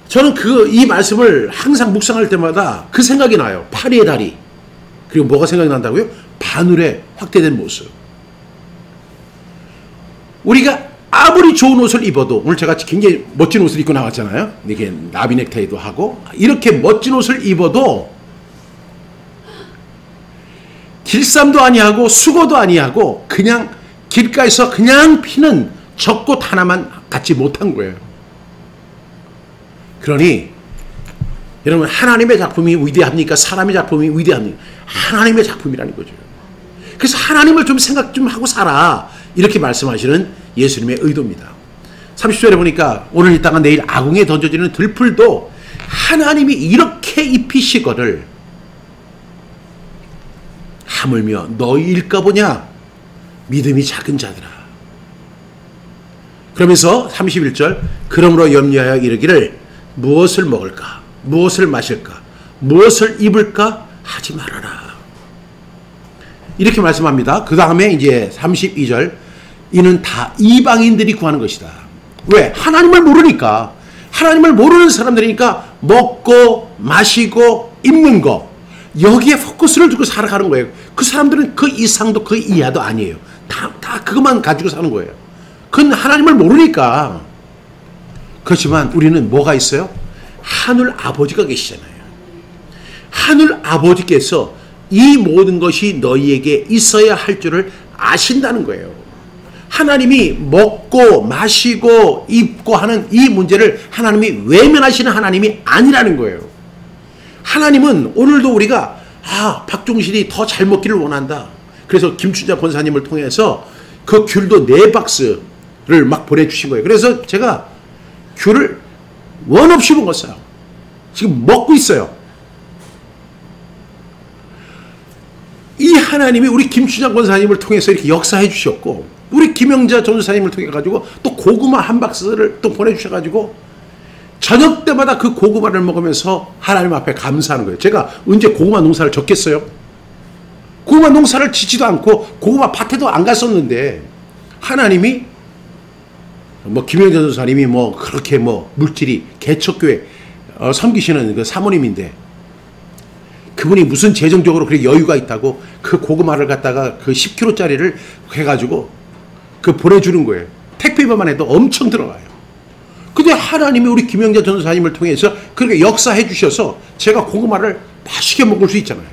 저는 이 말씀을 항상 묵상할 때마다 그 생각이 나요. 파리의 다리. 그리고 뭐가 생각이 난다고요? 바늘의 확대된 모습. 우리가 아무리 좋은 옷을 입어도, 오늘 제가 굉장히 멋진 옷을 입고 나왔잖아요. 이렇게 나비 넥타이도 하고 이렇게 멋진 옷을 입어도 길쌈도 아니하고 수고도 아니하고 그냥 길가에서 그냥 피는 젖꽃 하나만 갖지 못한 거예요. 그러니 여러분, 하나님의 작품이 위대합니까? 사람의 작품이 위대합니까? 하나님의 작품이라는 거죠. 그래서 하나님을 좀 생각 좀 하고 살아, 이렇게 말씀하시는 예수님의 의도입니다. 30절에 보니까 오늘 있다가 내일 아궁이에 던져지는 들풀도 하나님이 이렇게 입히시거늘 하물며 너희일까 보냐, 믿음이 작은 자들아. 그러면서 31절, 그러므로 염려하여 이르기를 무엇을 먹을까, 무엇을 마실까, 무엇을 입을까 하지 말아라. 이렇게 말씀합니다. 그 다음에 이제 32절, 이는 다 이방인들이 구하는 것이다. 왜? 하나님을 모르니까. 하나님을 모르는 사람들이니까 먹고 마시고 입는 거, 여기에 포커스를 두고 살아가는 거예요. 그 사람들은 그 이상도 그 이하도 아니에요. 다 그것만 가지고 사는 거예요. 그건 하나님을 모르니까. 그렇지만 우리는 뭐가 있어요? 하늘 아버지가 계시잖아요. 하늘 아버지께서 이 모든 것이 너희에게 있어야 할 줄을 아신다는 거예요. 하나님이 먹고 마시고 입고 하는 이 문제를 하나님이 외면하시는 하나님이 아니라는 거예요. 하나님은 오늘도 우리가 박종실이 더 잘 먹기를 원한다. 그래서 김춘자 권사님을 통해서 그 귤도 4박스를 막 보내주신 거예요. 그래서 제가 귤을 원 없이 먹었어요. 지금 먹고 있어요. 이 하나님이 우리 김춘자 권사님을 통해서 이렇게 역사해 주셨고, 우리 김영자 전도사님을 통해 가지고 또 고구마 한 박스를 또 보내주셔가지고 저녁 때마다 그 고구마를 먹으면서 하나님 앞에 감사하는 거예요. 제가 언제 고구마 농사를 졌겠어요? 고구마 농사를 짓지도 않고 고구마 밭에도 안 갔었는데 하나님이 뭐 김영자 전도사님이 뭐 그렇게 뭐 물질이 개척교회 섬기시는 그 사모님인데 그분이 무슨 재정적으로 그렇게 여유가 있다고 그 고구마를 갖다가 그 10kg짜리를 해가지고 그 보내주는 거예요. 택배비만 해도 엄청 들어가요. 근데 하나님이 우리 김영자 전도사님을 통해서 그렇게 역사해 주셔서 제가 고구마를 맛있게 먹을 수 있잖아요.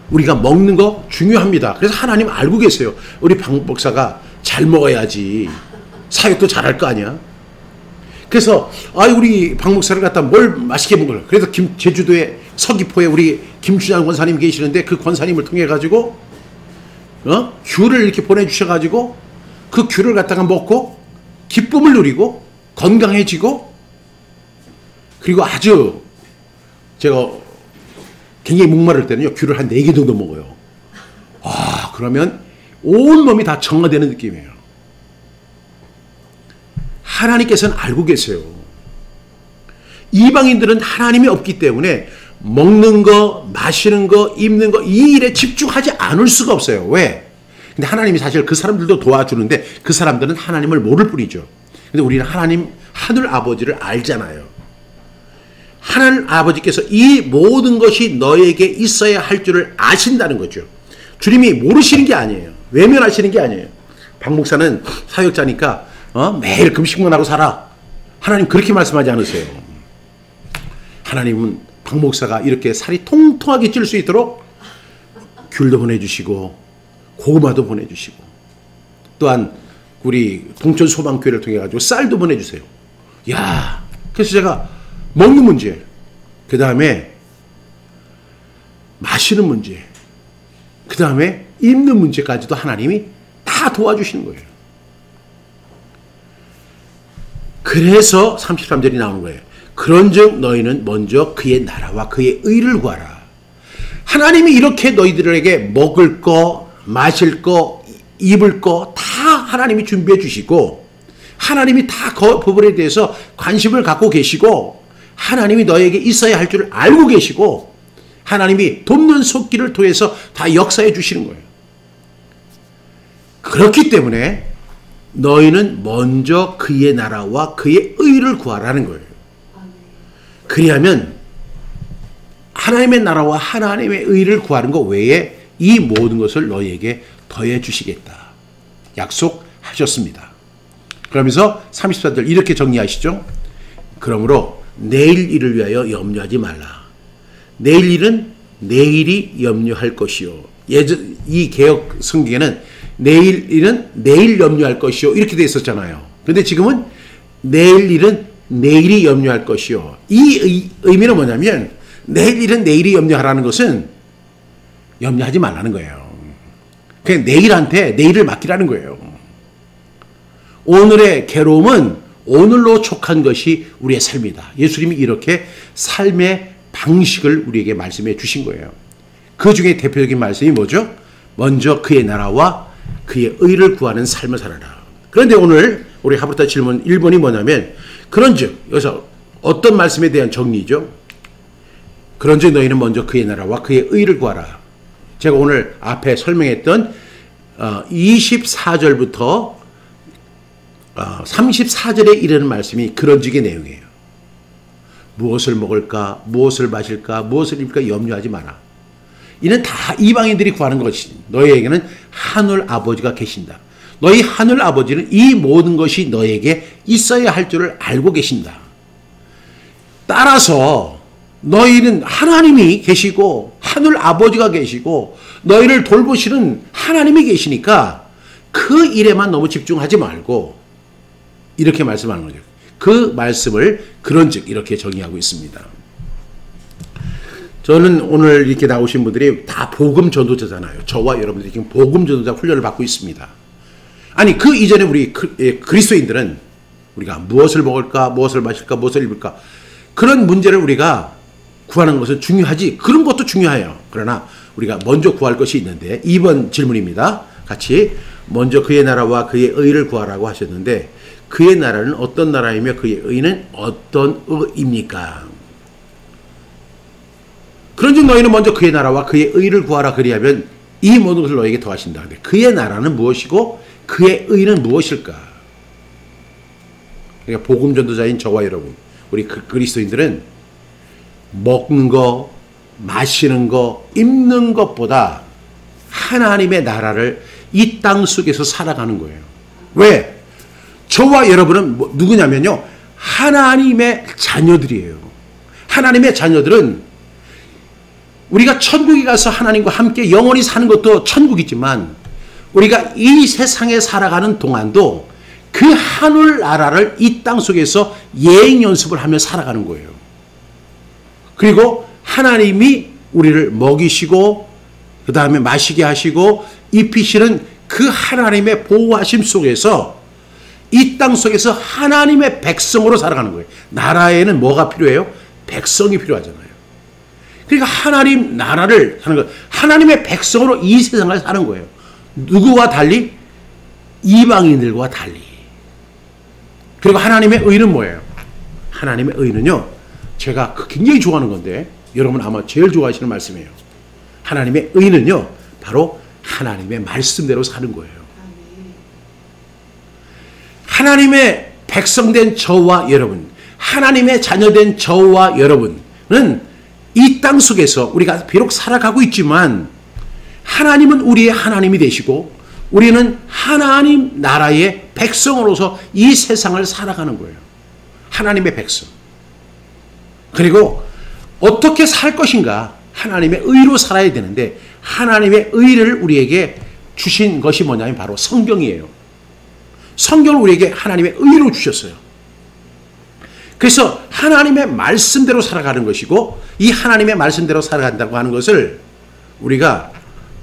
우리가 먹는 거 중요합니다. 그래서 하나님 알고 계세요. 우리 박 목사가 잘 먹어야지 사역도 잘할 거 아니야. 그래서 우리 박 목사를 갖다 뭘 맛있게 먹을. 그래서 제주도에 서귀포에 우리 김준양 권사님 계시는데 그 권사님을 통해 가지고 귤을 이렇게 보내주셔가지고 그 귤을 갖다가 먹고 기쁨을 누리고 건강해지고 그리고 아주 제가 굉장히 목마를 때는요 귤을 한 4개 정도 먹어요. 그러면 온몸이 다 정화되는 느낌이에요. 하나님께서는 알고 계세요. 이방인들은 하나님이 없기 때문에 먹는 거, 마시는 거, 입는 거 이 일에 집중하지 않을 수가 없어요. 왜? 근데 하나님이 사실 그 사람들도 도와주는데 그 사람들은 하나님을 모를 뿐이죠. 근데 우리는 하나님 하늘 아버지를 알잖아요. 하나님 아버지께서 이 모든 것이 너에게 있어야 할 줄을 아신다는 거죠. 주님이 모르시는 게 아니에요. 외면하시는 게 아니에요. 박 목사는 사역자니까 매일 금식만 하고 살아. 하나님 그렇게 말씀하지 않으세요. 하나님은 박 목사가 이렇게 살이 통통하게 찔 수 있도록 귤도 보내주시고 고구마도 보내주시고 또한 우리 동천 소방교회를 통해 가지고 쌀도 보내주세요. 야, 그래서 제가 먹는 문제, 그 다음에 마시는 문제, 그 다음에 입는 문제까지도 하나님이 다 도와주시는 거예요. 그래서 33절이 나오는 거예요. 그런즉 너희는 먼저 그의 나라와 그의 의를 구하라. 하나님이 이렇게 너희들에게 먹을 거, 마실 거, 입을 거 다 하나님이 준비해 주시고 하나님이 다 그 부분에 대해서 관심을 갖고 계시고 하나님이 너에게 있어야 할 줄을 알고 계시고 하나님이 돕는 손길을 통해서 다 역사해 주시는 거예요. 그렇기 때문에 너희는 먼저 그의 나라와 그의 의를 구하라는 거예요. 그리하면 하나님의 나라와 하나님의 의를 구하는 것 외에 이 모든 것을 너희에게 더해 주시겠다. 약속하셨습니다. 그러면서 34절 이렇게 정리하시죠. 그러므로 내일 일을 위하여 염려하지 말라. 내일 일은 내일이 염려할 것이요. 이 개역 성경에는 내일 일은 내일 염려할 것이요 이렇게 되어 있었잖아요. 그런데 지금은 내일 일은 내일이 염려할 것이요. 이 의미는 뭐냐면 내일 일은 내일이 염려하라는 것은 염려하지 말라는 거예요. 그냥 내일한테 내일을 맡기라는 거예요. 오늘의 괴로움은 오늘로 촉한 것이 우리의 삶이다. 예수님이 이렇게 삶의 방식을 우리에게 말씀해 주신 거예요. 그 중에 대표적인 말씀이 뭐죠? 먼저 그의 나라와 그의 의를 구하는 삶을 살아라. 그런데 오늘 우리 하브르타 질문 1번이 뭐냐면 그런즉 여기서 어떤 말씀에 대한 정리죠? 그런즉 너희는 먼저 그의 나라와 그의 의를 구하라. 제가 오늘 앞에 설명했던 24절부터 34절에 이르는 말씀이 그런즉의 내용이에요. 무엇을 먹을까, 무엇을 마실까, 무엇을 입을까 염려하지 마라. 이는 다 이방인들이 구하는 것이 너희에게는 하늘 아버지가 계신다. 너희 하늘 아버지는 이 모든 것이 너에게 있어야 할 줄을 알고 계신다. 따라서 너희는 하나님이 계시고 하늘 아버지가 계시고 너희를 돌보시는 하나님이 계시니까 그 일에만 너무 집중하지 말고 이렇게 말씀하는 거죠. 그 말씀을 그런즉 이렇게 정의하고 있습니다. 저는 오늘 이렇게 나오신 분들이 다 복음 전도자잖아요. 저와 여러분들이 지금 복음 전도자 훈련을 받고 있습니다. 아니 그 이전에 우리 그리스도인들은 우리가 무엇을 먹을까, 무엇을 마실까, 무엇을 입을까 그런 문제를 우리가 구하는 것은 중요하지. 그런 것도 중요해요. 그러나 우리가 먼저 구할 것이 있는데 2번 질문입니다. 같이 먼저 그의 나라와 그의 의를 구하라고 하셨는데 그의 나라는 어떤 나라이며 그의 의는 어떤 의입니까? 그런즉 너희는 먼저 그의 나라와 그의 의를 구하라 그리하면 이 모든 것을 너희에게 더하신다. 근데 그의 나라는 무엇이고 그의 의는 무엇일까? 그러니까 복음 전도자인 저와 여러분, 우리 그리스도인들은 먹는 거, 마시는 거, 입는 것보다 하나님의 나라를 이 땅 속에서 살아가는 거예요. 왜? 저와 여러분은 누구냐면요, 하나님의 자녀들이에요. 하나님의 자녀들은 우리가 천국에 가서 하나님과 함께 영원히 사는 것도 천국이지만 우리가 이 세상에 살아가는 동안도 그 하늘나라를 이 땅 속에서 예행 연습을 하며 살아가는 거예요. 그리고 하나님이 우리를 먹이시고 그 다음에 마시게 하시고 입히시는 그 하나님의 보호하심 속에서 이 땅 속에서 하나님의 백성으로 살아가는 거예요. 나라에는 뭐가 필요해요? 백성이 필요하잖아요. 그러니까 하나님 나라를 사는 거예요. 하나님의 백성으로 이 세상을 사는 거예요. 누구와 달리? 이방인들과 달리. 그리고 하나님의 의는 뭐예요? 하나님의 의는요, 제가 굉장히 좋아하는 건데 여러분 아마 제일 좋아하시는 말씀이에요. 하나님의 의는요, 바로 하나님의 말씀대로 사는 거예요. 하나님의 백성된 저와 여러분, 하나님의 자녀된 저와 여러분은 이 땅 속에서 우리가 비록 살아가고 있지만 하나님은 우리의 하나님이 되시고 우리는 하나님 나라의 백성으로서 이 세상을 살아가는 거예요. 하나님의 백성. 그리고 어떻게 살 것인가? 하나님의 의로 살아야 되는데 하나님의 의를 우리에게 주신 것이 뭐냐면 바로 성경이에요. 성경을 우리에게 하나님의 의로 주셨어요. 그래서 하나님의 말씀대로 살아가는 것이고 이 하나님의 말씀대로 살아간다고 하는 것을 우리가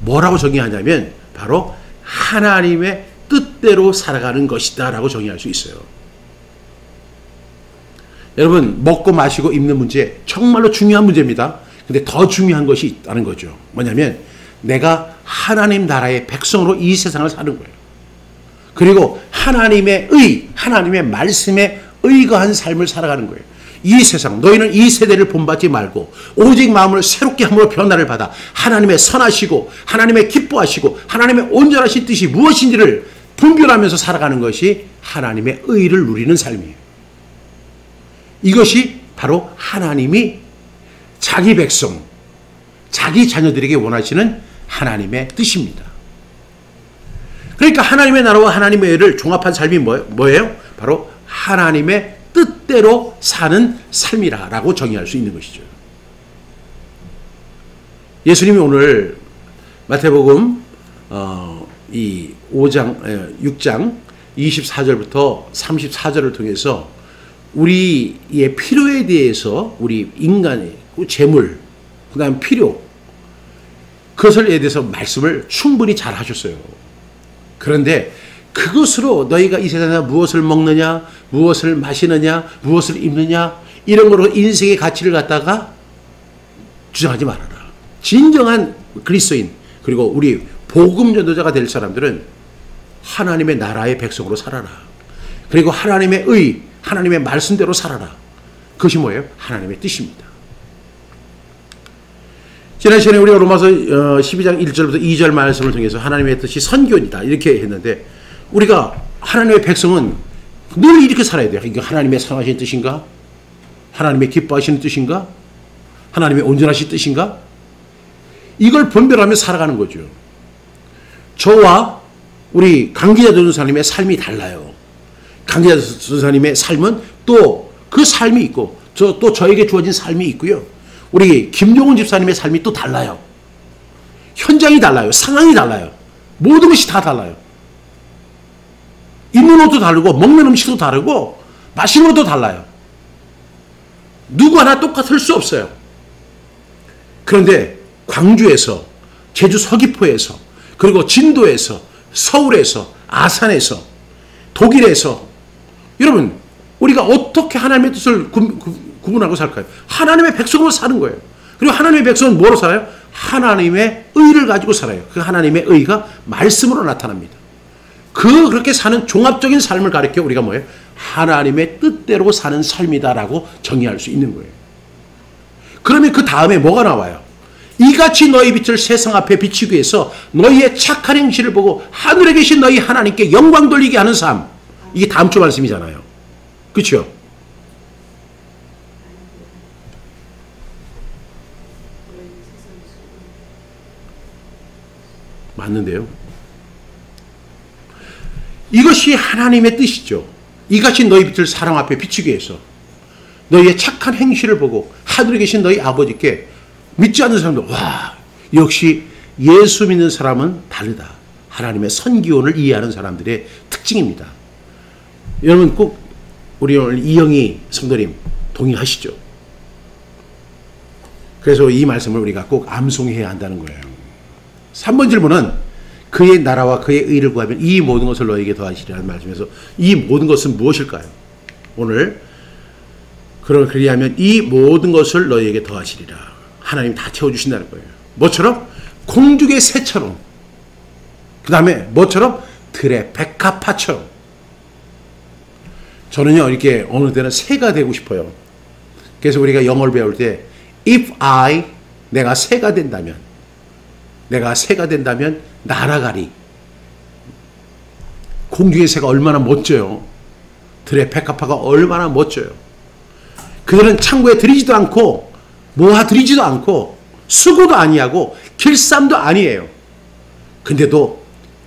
뭐라고 정의하냐면 바로 하나님의 뜻대로 살아가는 것이다 라고 정의할 수 있어요. 여러분, 먹고 마시고 입는 문제 정말로 중요한 문제입니다. 근데 더 중요한 것이 있다는 거죠. 뭐냐면 내가 하나님 나라의 백성으로 이 세상을 사는 거예요. 그리고 하나님의 의, 하나님의 말씀에 의거한 삶을 살아가는 거예요. 이 세상, 너희는 이 세대를 본받지 말고 오직 마음을 새롭게 함으로 변화를 받아 하나님의 선하시고 하나님의 기뻐하시고 하나님의 온전하신 뜻이 무엇인지를 분별하면서 살아가는 것이 하나님의 의를 누리는 삶이에요. 이것이 바로 하나님이 자기 백성, 자기 자녀들에게 원하시는 하나님의 뜻입니다. 그러니까 하나님의 나라와 하나님의 의를 종합한 삶이 뭐예요? 바로 하나님의 뜻대로 사는 삶이라고 정의할 수 있는 것이죠. 예수님이 오늘 마태복음 이 6장 24절부터 34절을 통해서 우리의 필요에 대해서 우리 인간의 재물, 그 다음 필요, 그것에 대해서 말씀을 충분히 잘 하셨어요. 그런데 그것으로 너희가 이 세상에 무엇을 먹느냐, 무엇을 마시느냐, 무엇을 입느냐 이런 거로 인생의 가치를 갖다가 주장하지 말아라. 진정한 그리스도인 그리고 우리 복음 전도자가 될 사람들은 하나님의 나라의 백성으로 살아라. 그리고 하나님의 의, 하나님의 말씀대로 살아라. 그것이 뭐예요? 하나님의 뜻입니다. 지난 시간에 우리가 로마서 12장 1절부터 2절 말씀을 통해서 하나님의 뜻이 선교이다 이렇게 했는데 우리가 하나님의 백성은 늘 이렇게 살아야 돼요. 이게 하나님의 선하신 뜻인가? 하나님의 기뻐하시는 뜻인가? 하나님의 온전하신 뜻인가? 이걸 분별하며 살아가는 거죠. 저와 우리 강기자 전도사님의 삶이 달라요. 강기자 전도사님의 삶은 또 그 삶이 있고 또 저에게 주어진 삶이 있고요. 우리 김종훈 집사님의 삶이 또 달라요. 현장이 달라요. 상황이 달라요. 모든 것이 다 달라요. 입는 옷도 다르고 먹는 음식도 다르고 마시는 것도 달라요. 누구 하나 똑같을 수 없어요. 그런데 광주에서, 제주 서귀포에서, 그리고 진도에서, 서울에서, 아산에서, 독일에서 여러분 우리가 어떻게 하나님의 뜻을 구분하고 살까요? 하나님의 백성으로 사는 거예요. 그리고 하나님의 백성은 뭐로 살아요? 하나님의 의를 가지고 살아요. 그 하나님의 의가 말씀으로 나타납니다. 그렇게 사는 종합적인 삶을 가리켜 우리가 뭐예요? 하나님의 뜻대로 사는 삶이다라고 정의할 수 있는 거예요. 그러면 그 다음에 뭐가 나와요? 이같이 너희 빛을 세상 앞에 비치기 위해서 너희의 착한 행실을 보고 하늘에 계신 너희 하나님께 영광 돌리게 하는 삶. 이게 다음 주 말씀이잖아요. 그렇죠? 맞는데요. 이것이 하나님의 뜻이죠. 이같이 너희 빛을 사랑 앞에 비추기 위해서 너희의 착한 행실을 보고 하늘에 계신 너희 아버지께 믿지 않는 사람도 와 역시 예수 믿는 사람은 다르다. 하나님의 선기원을 이해하는 사람들의 특징입니다. 여러분 꼭 우리 오늘 이영희 성도님 동의하시죠? 그래서 이 말씀을 우리가 꼭 암송해야 한다는 거예요. 3번 질문은 그의 나라와 그의 의를 구하면 이 모든 것을 너에게 더하시리라는 말씀에서 이 모든 것은 무엇일까요? 오늘 그리하면 이 모든 것을 너에게 더하시리라. 하나님 다 채워주신다는 거예요. 뭐처럼? 공중의 새처럼. 그 다음에 뭐처럼? 들의 백합화처럼. 저는요 이렇게 어느 때는 새가 되고 싶어요. 그래서 우리가 영어를 배울 때 if 내가 새가 된다면 날아가리. 공중의 새가 얼마나 멋져요. 들의 백합화가 얼마나 멋져요. 그들은 창고에 들이지도 않고 모아들이지도 않고 수고도 아니하고 길쌈도 아니에요. 근데도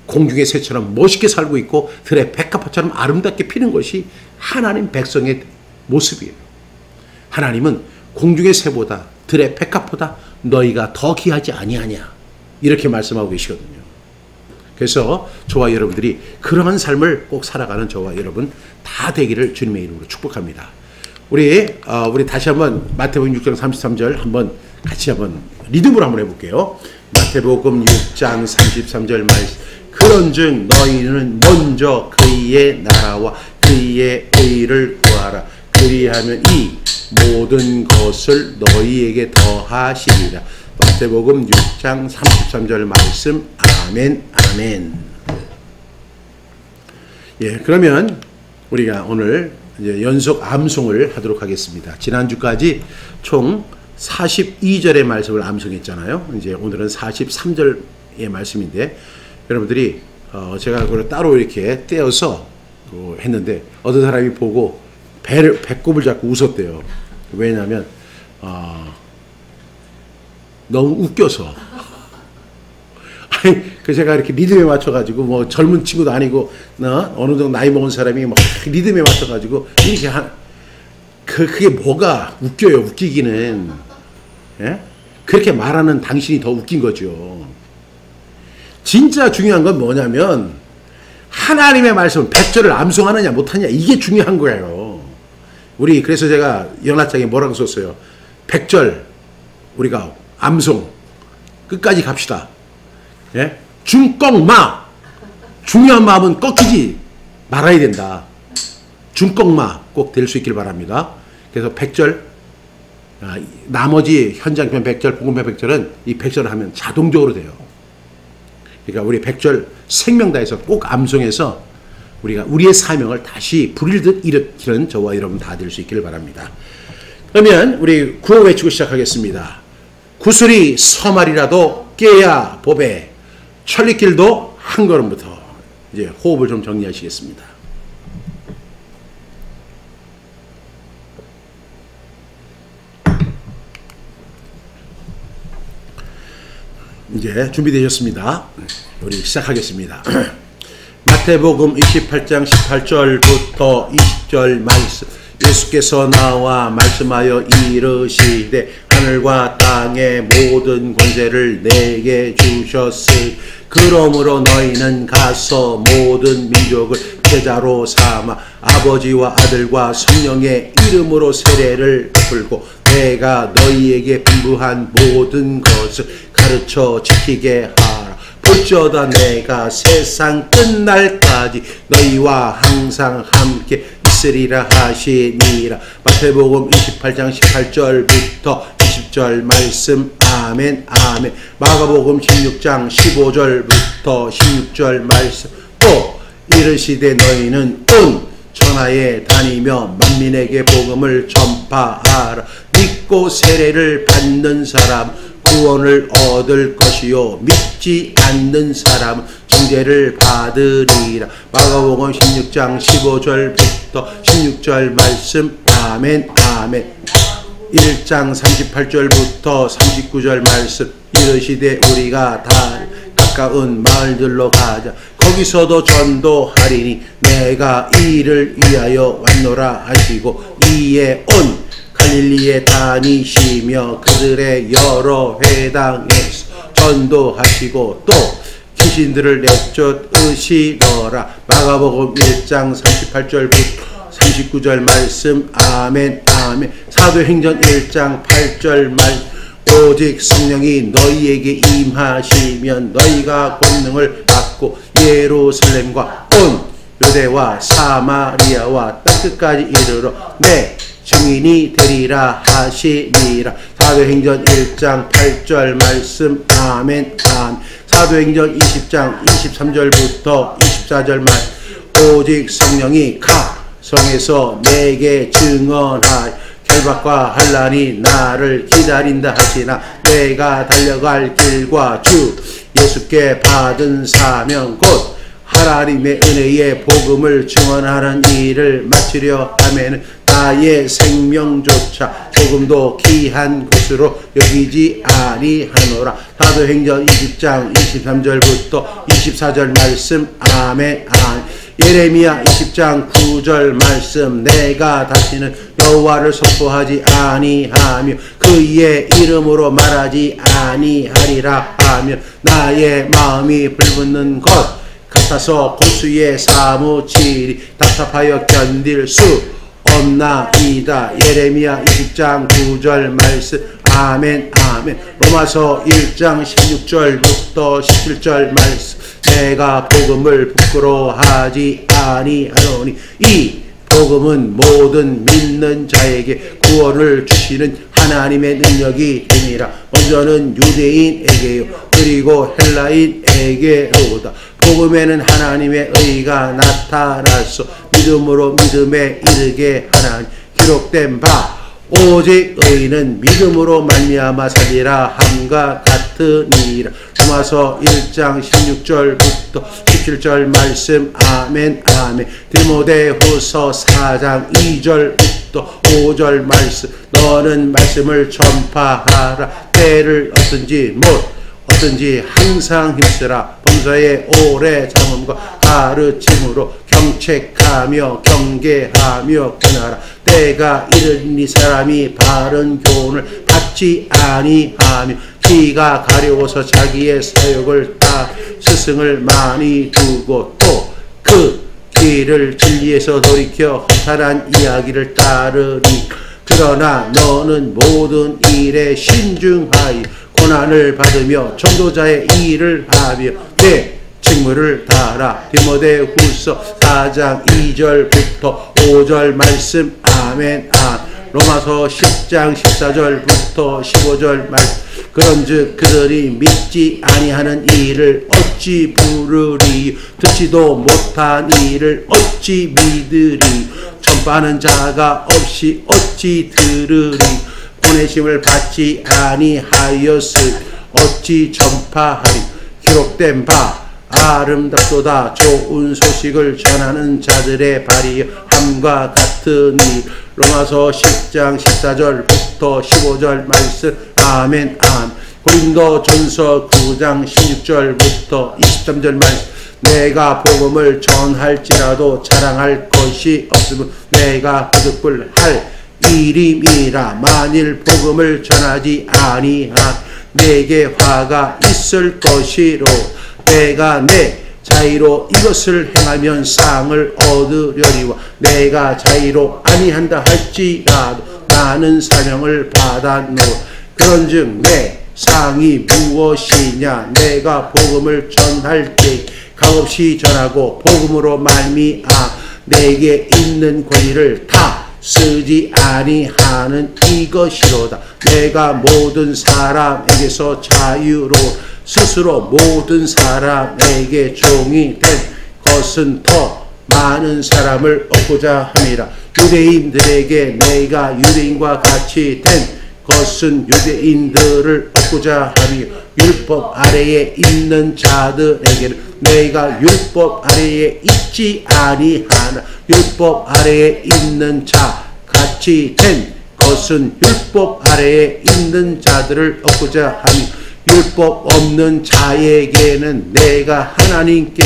공중의 새처럼 멋있게 살고 있고 들의 백합화처럼 아름답게 피는 것이 하나님 백성의 모습이에요. 하나님은 공중의 새보다 들의 백합보다 너희가 더 귀하지 아니하냐 이렇게 말씀하고 계시거든요. 그래서 저와 여러분들이 그러한 삶을 꼭 살아가는 저와 여러분 다 되기를 주님의 이름으로 축복합니다. 우리 다시 한번 마태복음 6장 33절 한번 같이 한번 리듬으로 한번 해볼게요. 마태복음 6장 33절 말씀. 그런즉 너희는 먼저 그의 나라와 그의 의를 구하라. 그리하면 이 모든 것을 너희에게 더하시리라. 마태복음 6장 33절 말씀. 아멘, 아멘. 예, 그러면 우리가 오늘 이제 연속 암송을 하도록 하겠습니다. 지난주까지 총 42절의 말씀을 암송했잖아요. 이제 오늘은 43절의 말씀인데 여러분들이 제가 그걸 따로 이렇게 떼어서 했는데 어떤 사람이 보고 배꼽을 잡고 웃었대요. 왜냐하면 너무 웃겨서. 그 제가 이렇게 리듬에 맞춰가지고 뭐 젊은 친구도 아니고 어느 정도 나이 먹은 사람이 막 리듬에 맞춰가지고 이렇게 그게 뭐가 웃겨요. 웃기기는. 예? 그렇게 말하는 당신이 더 웃긴 거죠. 진짜 중요한 건 뭐냐면 하나님의 말씀 100절을 암송하느냐 못하느냐 이게 중요한 거예요. 우리 그래서 제가 연합장에 뭐라고 썼어요. 100절 우리가 암송 끝까지 갑시다. 예? 중꺾마. 중요한 마음은 꺾이지 말아야 된다. 중꺾마 꼭 될 수 있길 바랍니다. 그래서 100절 나머지 현장편 100절 복음편 100절은 이 100절을 하면 자동적으로 돼요. 그러니까 우리 100절 생명 다해서 꼭 암송해서 우리가 우리의 사명을 다시 부릴듯 일으키는 저와 여러분 다 될 수 있기를 바랍니다. 그러면 우리 구호 외치고 시작하겠습니다. 구슬이 서말이라도 깨야 보배 천리길도 한 걸음부터. 이제 호흡을 좀 정리하시겠습니다. 이제 준비되셨습니다. 우리 시작하겠습니다. 마태복음 28장 18절부터 20절 말씀. 예수께서 나와 말씀하여 이르시되 하늘과 땅의 모든 권세를 내게 주셨으니 그러므로 너희는 가서 모든 민족을 제자로 삼아 아버지와 아들과 성령의 이름으로 세례를 베풀고 내가 너희에게 분부한 모든 것을 가르쳐 지키게 하라. 볼지어다 내가 세상 끝날까지 너희와 항상 함께 있으리라 하시니라. 마태복음 28장 18절부터 20절 말씀. 아멘, 아멘. 마가복음 16장 15절부터 16절 말씀. 또 이르시되 너희는 온 천하에 다니며 만민에게 복음을 전파하라. 믿고 세례를 받는 사람 구원을 얻을 것이요 믿지 않는 사람은 정죄를 받으리라. 마가복음 16장 15절부터 16절 말씀. 아멘 아멘. 1장 38절부터 39절 말씀. 이르시되 우리가 다 가까운 마을들로 가자. 거기서도 전도하리니 내가 이를 위하여 왔노라 하시고 이에 온 갈릴리에 다니시며 그들의 여러 회당에서 전도하시고 또 귀신들을 내쫓으시더라. 마가복음 1장 38절부터 39절 말씀. 아멘 아멘. 사도행전 1장 8절 말씀. 오직 성령이 너희에게 임하시면 너희가 권능을 받고 예루살렘과 온 유대와 사마리아와 땅끝까지 이르러 내 증인이 되리라 하시니라. 사도행전 1장 8절 말씀. 아멘 아멘. 사도행전 20장 23절부터 24절 말씀. 오직 성령이 각 성에서 내게 증언하여 결박과 환난이 나를 기다린다 하시나 내가 달려갈 길과 주 예수께 받은 사명 곧 하나님의 은혜의 복음을 증언하는 일을 마치려 하면 나의 생명조차 조금도 귀한 것으로 여기지 아니하노라. 사도행전 20장 23절부터 24절 말씀. 아멘 아멘. 예레미야 20장 9절 말씀. 내가 다시는 여호와를 선포하지 아니하며 그의 이름으로 말하지 아니하리라 하며 나의 마음이 불붙는 것 같아서 고수에 사무치리 답답하여 견딜 수 없나이다. 예레미야 20장 9절 말씀. 아멘 아멘. 로마서 1장 16절부터 17절 말씀. 내가 복음을 부끄러워하지 아니하노니 이 복음은 모든 믿는 자에게 구원을 주시는 하나님의 능력이 되니라. 먼저는 유대인에게요 그리고 헬라인에게로다. 복음에는 하나님의 의가 나타나서 믿음으로 믿음에 이르게 하나니 기록된 바 오직 의인은 믿음으로 말미암아 살리라 함과 같으니라. 로마서 1장 16절부터 17절 말씀. 아멘 아멘. 디모데후서 4장 2절부터 5절 말씀. 너는 말씀을 전파하라. 때를 어떤지 항상 힘쓰라. 범사에 오래 참음과 가르침으로 경책하며 경계하며 권하라. 때가 이르니 사람이 바른 교훈을 받지 아니하며 귀가 가려워서 자기의 사욕을 따라 스승을 많이 두고 또 그 귀를 진리에서 돌이켜 허탄한 이야기를 따르니 그러나 너는 모든 일에 신중하여 고난을 받으며 전도자의 일을 하며 내 직무를 다하라. 디모데후서 4장 2절부터 5절 말씀. 아멘 아멘. 로마서 10장 14절부터 15절 말씀. 그런즉 그들이 믿지 아니하는 일을 어찌 부르리 듣지도 못한 일을 어찌 믿으리 전파하는 자가 없이 어찌 들으리 보내심을 받지 아니하였을 어찌 전파하리. 기록된 바 아름답도다 좋은 소식을 전하는 자들의 발이 함과 같으니. 로마서 10장 14절부터 15절 말씀. 아멘 아멘. 고린도전서 9장 16절부터 23절 말씀. 내가 복음을 전할지라도 자랑할 것이 없으면 내가 거듭을 할 일임이라. 만일 복음을 전하지 아니하 내게 화가 있을 것이로 내가 내 자의로 이것을 행하면 상을 얻으려니와 내가 자의로 아니한다 할지라도 나는 사명을 받았노. 그런즉 내 상이 무엇이냐. 내가 복음을 전할 때 값없이 전하고 복음으로 말미암아 내게 있는 권위를 다 쓰지 아니하는 이것이로다. 내가 모든 사람에게서 자유로 스스로 모든 사람에게 종이 된 것은 더 많은 사람을 얻고자 함이라. 유대인들에게 내가 유대인과 같이 된 것은 유대인들을 얻고자 하며 율법 아래에 있는 자들에게는 내가 율법 아래에 있지 아니하나 율법 아래에 있는 자 같이 된 것은 율법 아래에 있는 자들을 얻고자 하며 율법 없는 자에게는 내가 하나님께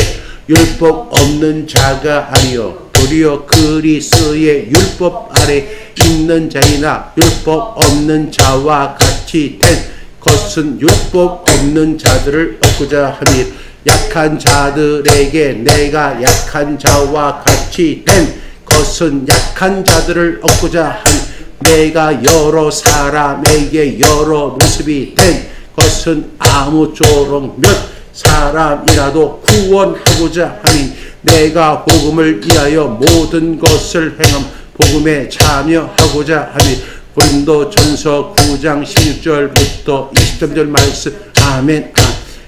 율법 없는 자가 아니요 도리어 그리스도의 율법 아래 있는 자이나 율법 없는 자와 같이 된 것은 율법 없는 자들을 얻고자 하며 약한 자들에게 내가 약한 자와 같이 된 것은 약한 자들을 얻고자 하며 내가 여러 사람에게 여러 모습이 된 것은 아무쪼록 몇 사람이라도 구원하고자 하니 내가 복음을 위하여 모든 것을 행함 복음에 참여하고자 하니 고린도전서 9장 16절부터 20절 말씀 아멘.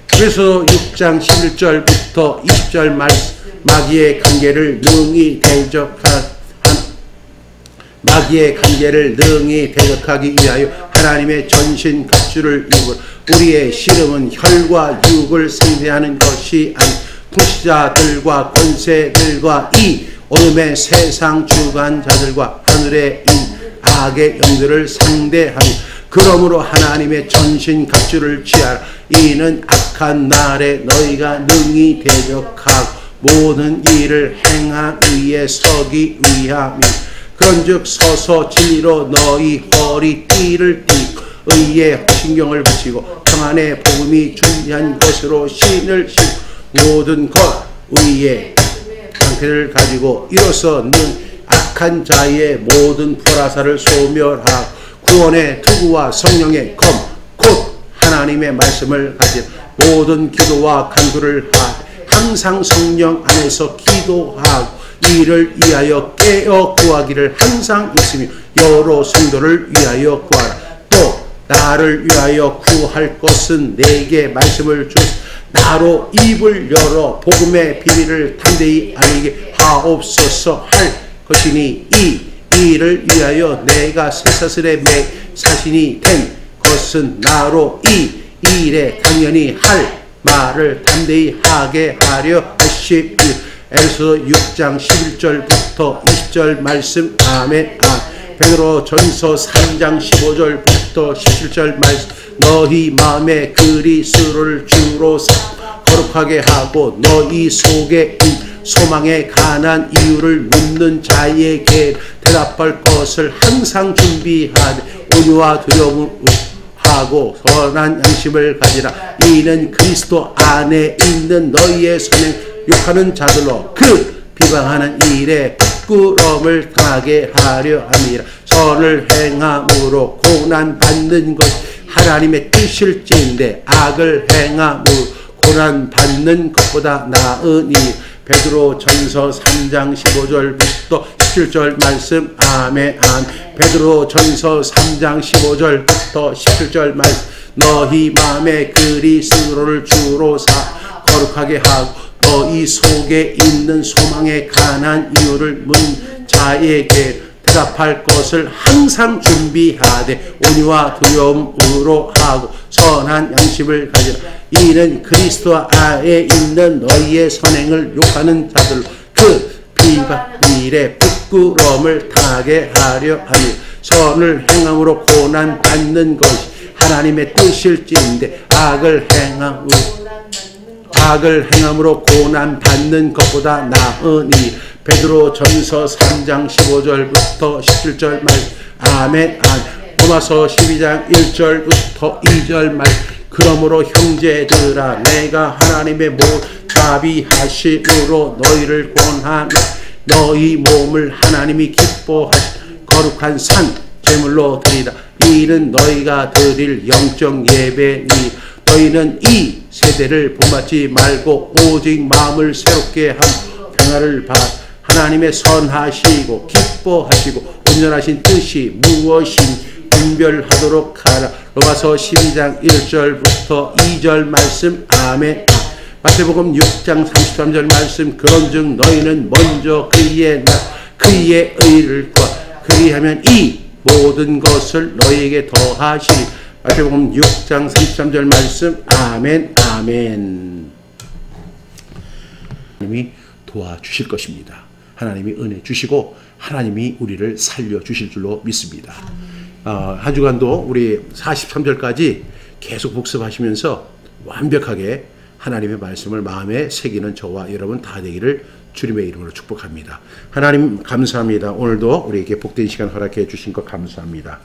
그래서 6장 11절부터 20절 말씀 마귀의 관계를 능히 대적하기 위하여 하나님의 전신 갑주를 입으라. 우리의 씨름은 혈과 육을 상대하는 것이 아니 불시자들과 권세들과 이 어둠의 세상 주관자들과 하늘에 있는 악의 영들을 상대하며 그러므로 하나님의 전신 갑주를 취하라. 이는 악한 날에 너희가 능히 대적하고 모든 일을 행함 위에 서기 위함이니 그런즉 서서 진리로 너희 허리띠를 띠고 의의 신경을 붙이고 평안의 복음이 중요한 것으로 신을 신고 모든 것 의의 상태를 가지고 이로써 악한 자의 모든 불화살을 소멸하고 구원의 투구와 성령의 검 곧 하나님의 말씀을 가진 모든 기도와 간구를 하되 항상 성령 안에서 기도하고 이를 위하여 깨어 구하기를 항상 있으며 여러 성도를 위하여 구하라. 또 나를 위하여 구할 것은 내게 말씀을 주소 나로 입을 열어 복음의 비밀을 담대히 알게 하옵소서 할 것이니 이 일을 위하여 내가 쇠사슬에 매 사신이 된 것은 나로 이 일에 당연히 할 말을 담대히 하게 하려 하시니 에베소 6장 11절부터 20절 말씀 아멘. 베드로전서 3장 15절부터 17절 말씀 너희 마음에 그리스도를 주로 거룩하게 하고 너희 속에 소망에 관한 이유를 묻는 자에게 대답할 것을 항상 준비하되 온유와 두려움을 하고 선한 양심을 가지라. 이는 그리스도 안에 있는 너희의 선행 욕하는 자들로 그 비방하는 일에 부끄러움을 당하게 하려 함이라. 선을 행함으로 고난 받는 것이 하나님의 뜻일지인데 악을 행함으로 고난 받는 것보다 나으니 베드로전서 3장 15절부터 17절 말씀 아멘. 베드로전서 3장 15절부터 17절 말씀 너희 마음에 그리스도를 주로 거룩하게 하고 너희 속에 있는 소망에 관한 이유를 문 자에게 대답할 것을 항상 준비하되 온유와 두려움으로 하고 선한 양심을 가지라. 이는 그리스도 안에 있는 너희의 선행을 욕하는 자들 그 비방일에 부끄러움을 당하게 하려 하니 선을 행함으로 고난 받는 것이 하나님의 뜻일지인데 악을 행함으로 고난 받는 것보다 나으니 베드로전서 3장 15절부터 17절 말씀 아멘. 로마서 12장 1절부터 2절 말씀 그러므로 형제들아 내가 하나님의 자비하심으로 너희를 권하노 너희 몸을 하나님이 기뻐하시 거룩한 산 제물로 드리라. 이는 너희가 드릴 영적 예배니 너희는 이 세대를 본받지 말고 오직 마음을 새롭게 하고 평화를 받아 하나님의 선하시고 기뻐하시고 온전하신 뜻이 무엇인지 분별하도록 하라. 로마서 12장 1절부터 2절 말씀 아멘. 마태복음 6장 33절 말씀, 그런즉 너희는 먼저 그의 의를 구하, 그리하면 이 모든 것을 너희에게 더하시리. 마태복음 6장 33절 말씀. 아멘, 아멘. 하나님이 도와주실 것입니다. 하나님이 은혜 주시고 하나님이 우리를 살려주실 줄로 믿습니다. 한 주간도 우리 43절까지 계속 복습하시면서 완벽하게 하나님의 말씀을 마음에 새기는 저와 여러분 다 되기를 주님의 이름으로 축복합니다. 하나님 감사합니다. 오늘도 우리에게 복된 시간 허락해 주신 것 감사합니다.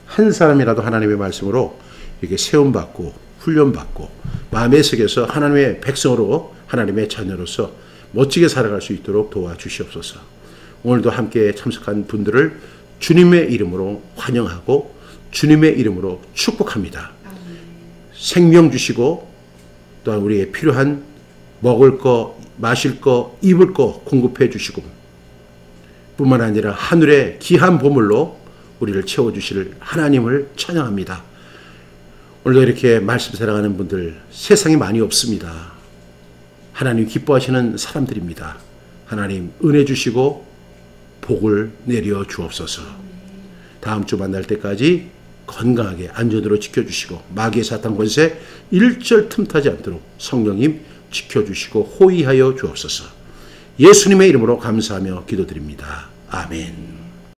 한 사람이라도 하나님의 말씀으로 이렇게 세움받고 훈련받고 마음에 새겨서 하나님의 백성으로 하나님의 자녀로서 멋지게 살아갈 수 있도록 도와주시옵소서. 오늘도 함께 참석한 분들을 주님의 이름으로 환영하고 주님의 이름으로 축복합니다. 생명 주시고 또한 우리의 필요한 먹을 거, 마실 거, 입을 거 공급해 주시고 뿐만 아니라 하늘의 귀한 보물로 우리를 채워주실 하나님을 찬양합니다. 오늘도 이렇게 말씀 사랑하는 분들 세상에 많이 없습니다. 하나님 기뻐하시는 사람들입니다. 하나님 은혜 주시고 복을 내려 주옵소서. 다음 주 만날 때까지 건강하게 안전으로 지켜주시고 마귀의 사탄 권세 일절 틈타지 않도록 성령님 지켜주시고 호위하여 주옵소서. 예수님의 이름으로 감사하며 기도드립니다. 아멘.